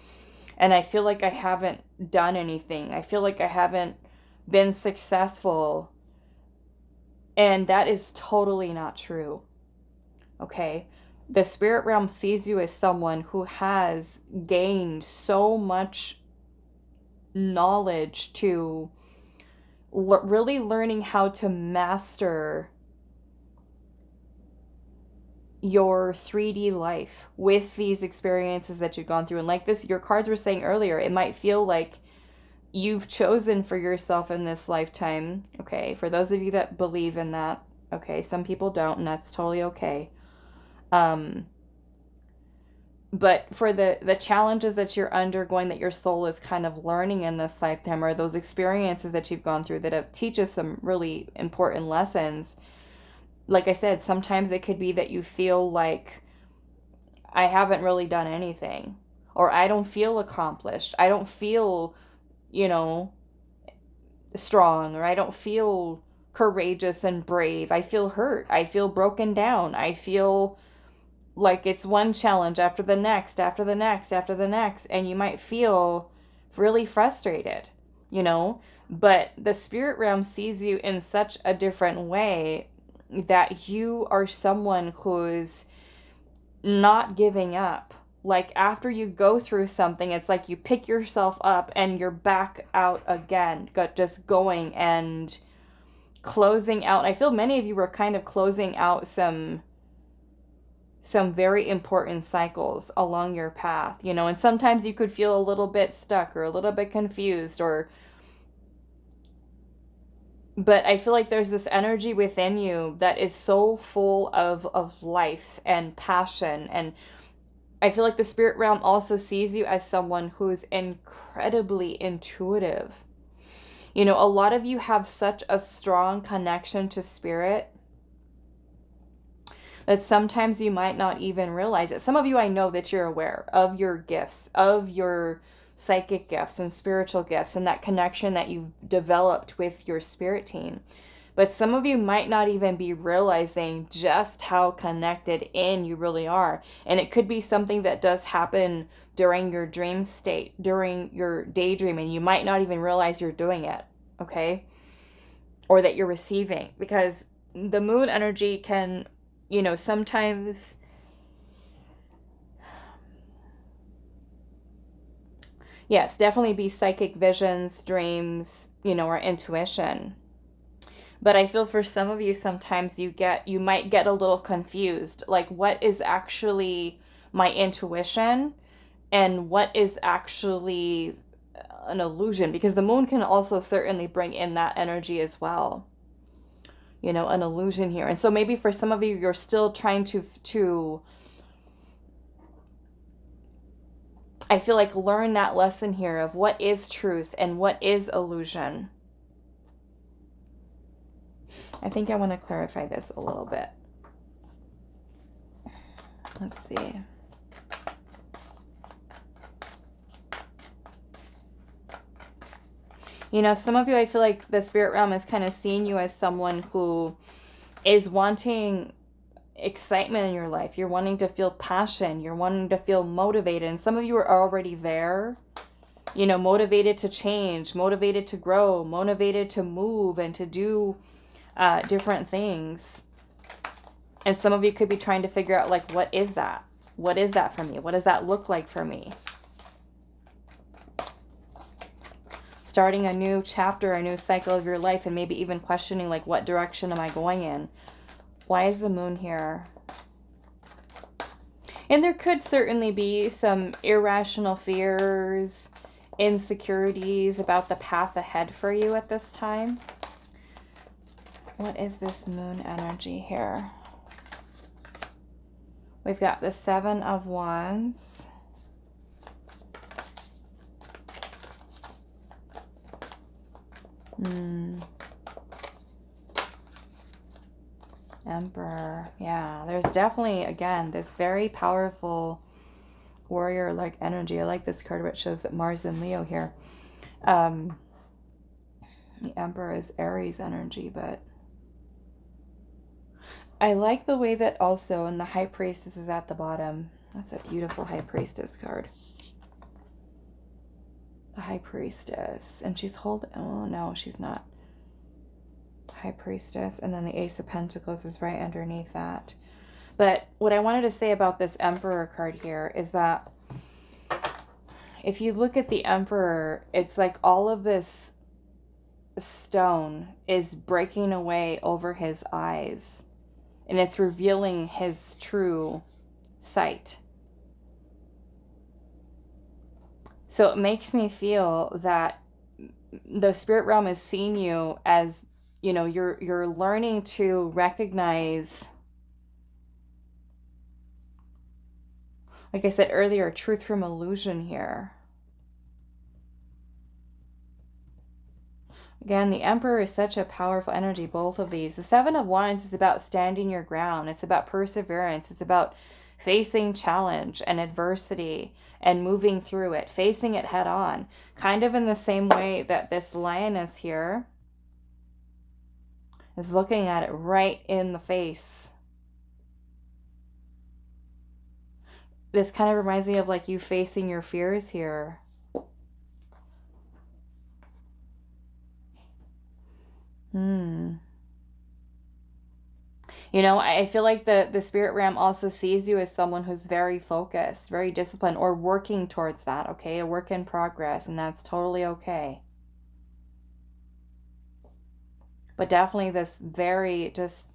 and I feel like I haven't done anything. I feel like I haven't been successful. And that is totally not true. Okay? The spirit realm sees you as someone who has gained so much knowledge to really learning how to master your 3D life with these experiences that you've gone through. And like this, your cards were saying earlier, it might feel like you've chosen for yourself in this lifetime. Okay, for those of you that believe in that, okay, some people don't, and that's totally okay. But for the challenges that you're undergoing, that your soul is kind of learning in this lifetime, or those experiences that you've gone through that have teach us some really important lessons. Like I said, sometimes it could be that you feel like, I haven't really done anything, or I don't feel accomplished. I don't feel, you know, strong, or I don't feel courageous and brave. I feel hurt. I feel broken down. I feel like it's one challenge after the next, after the next, after the next, and you might feel really frustrated, you know, but the spirit realm sees you in such a different way, that you are someone who's not giving up. Like after you go through something, it's like you pick yourself up and you're back out again, just going and closing out. I feel many of you were kind of closing out some very important cycles along your path, you know, and sometimes you could feel a little bit stuck or a little bit confused, but I feel like there's this energy within you that is so full of life and passion. And I feel like the spirit realm also sees you as someone who is incredibly intuitive. You know, a lot of you have such a strong connection to spirit that sometimes you might not even realize it. Some of you, I know that you're aware of your gifts, of your psychic gifts and spiritual gifts, and that connection that you've developed with your spirit team. But some of you might not even be realizing just how connected in you really are. And it could be something that does happen during your dream state, during your daydreaming. You might not even realize you're doing it, okay? Or that you're receiving. Because the moon energy can, sometimes... Yes, definitely be psychic visions, dreams, or intuition. But I feel for some of you, sometimes you might get a little confused. Like, what is actually my intuition and what is actually an illusion? Because the moon can also certainly bring in that energy as well. An illusion here. And so maybe for some of you, you're still trying to I feel like learn that lesson here of what is truth and what is illusion. I think I want to clarify this a little bit. Let's see. Some of you, I feel like the spirit realm is kind of seeing you as someone who is wanting excitement in your life. You're wanting to feel passion. You're wanting to feel motivated. And some of you are already there, motivated to change, motivated to grow, motivated to move and to do different things. And some of you could be trying to figure out, like, what is that? What is that for me? What does that look like for me? Starting a new chapter, a new cycle of your life, and maybe even questioning, like, what direction am I going in? Why is the moon here? And there could certainly be some irrational fears, insecurities about the path ahead for you at this time. What is this moon energy here? We've got the 7 of Wands. Emperor. Yeah, there's definitely, again, this very powerful warrior-like energy. I like this card where it shows that Mars and Leo here. The Emperor is Aries energy, but I like the way that also, and the High Priestess is at the bottom. That's a beautiful High Priestess card. The High Priestess. And she's holding... Oh, no, she's not. High Priestess, and then the Ace of Pentacles is right underneath that. But what I wanted to say about this Emperor card here is that if you look at the Emperor, it's like all of this stone is breaking away over his eyes, and it's revealing his true sight. So it makes me feel that the spirit realm is seeing you as, you're learning to recognize, like I said earlier, truth from illusion here. Again, the Emperor is such a powerful energy, both of these. The 7 of Wands is about standing your ground. It's about perseverance. It's about facing challenge and adversity and moving through it, facing it head on. Kind of in the same way that this Lioness here is looking at it right in the face. This kind of reminds me of like you facing your fears here. I feel like the spirit realm also sees you as someone who's very focused, very disciplined, or working towards that, okay? A work in progress, and that's totally okay. But definitely this very just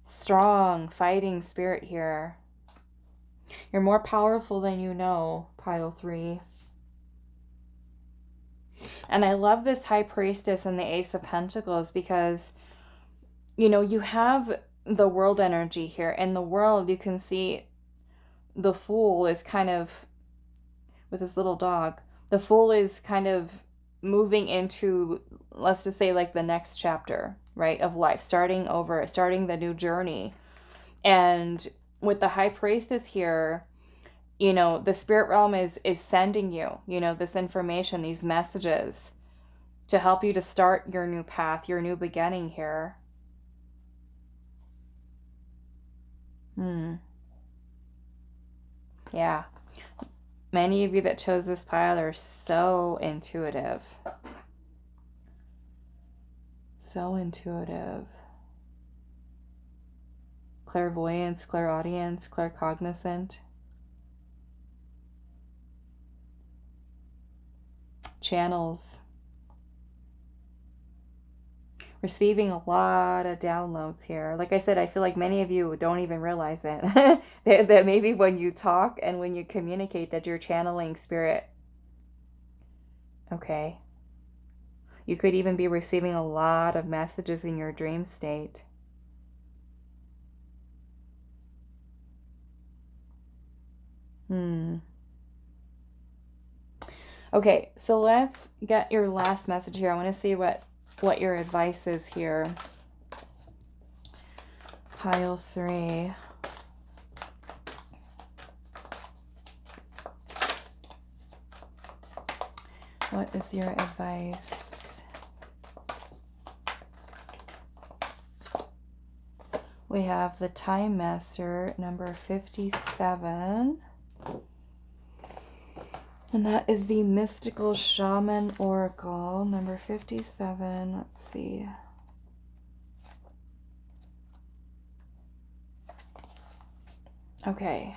strong fighting spirit here. You're more powerful than you know, pile 3. And I love this High Priestess and the Ace of Pentacles because, you have the world energy here. In the world, you can see the Fool is kind of, with this little dog, the Fool is kind of moving into, let's just say, like the next chapter, right, of life, starting over, starting the new journey. And with the High Priestess here, the spirit realm is sending you, this information, these messages, to help you to start your new path, your new beginning here. Yeah. Many of you that chose this pile are so intuitive. So intuitive. Clairvoyance, clairaudient, claircognizant. Channels. Receiving a lot of downloads here. Like I said, I feel like many of you don't even realize it. that maybe when you talk and when you communicate that you're channeling spirit. Okay. You could even be receiving a lot of messages in your dream state. Okay, so let's get your last message here. I want to see what your advice is here. Pile 3. What is your advice? We have the Time Master, number 57. And that is the Mystical Shaman Oracle, number 57. Let's see. Okay.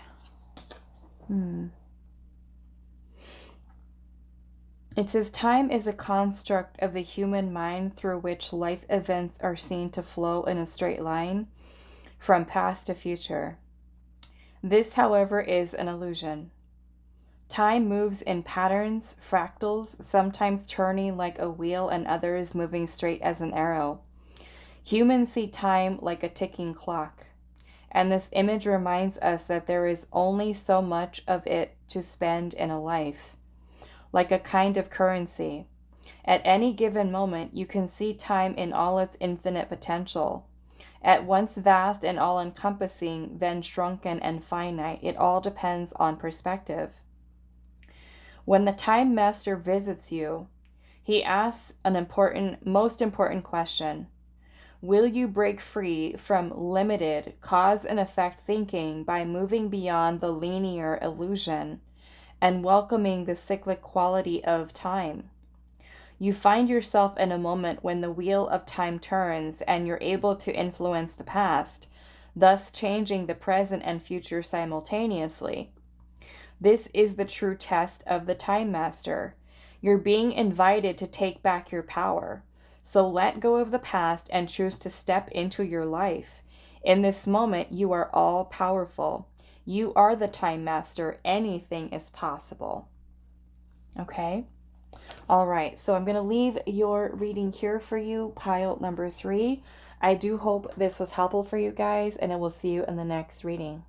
It says, time is a construct of the human mind through which life events are seen to flow in a straight line from past to future. This, however, is an illusion. Time moves in patterns, fractals, sometimes turning like a wheel and others moving straight as an arrow. Humans see time like a ticking clock, and this image reminds us that there is only so much of it to spend in a life. Like a kind of currency. At any given moment, you can see time in all its infinite potential. At once vast and all-encompassing, then shrunken and finite. It all depends on perspective. When the Time Master visits you, he asks an most important question. Will you break free from limited cause and effect thinking by moving beyond the linear illusion and welcoming the cyclic quality of time? You find yourself in a moment when the wheel of time turns and you're able to influence the past, thus changing the present and future simultaneously. This is the true test of the Time Master. You're being invited to take back your power. So let go of the past and choose to step into your life. In this moment, you are all powerful. You are the Time Master. Anything is possible. Okay? All right. So I'm going to leave your reading here for you, pile number 3. I do hope this was helpful for you guys, and I will see you in the next reading.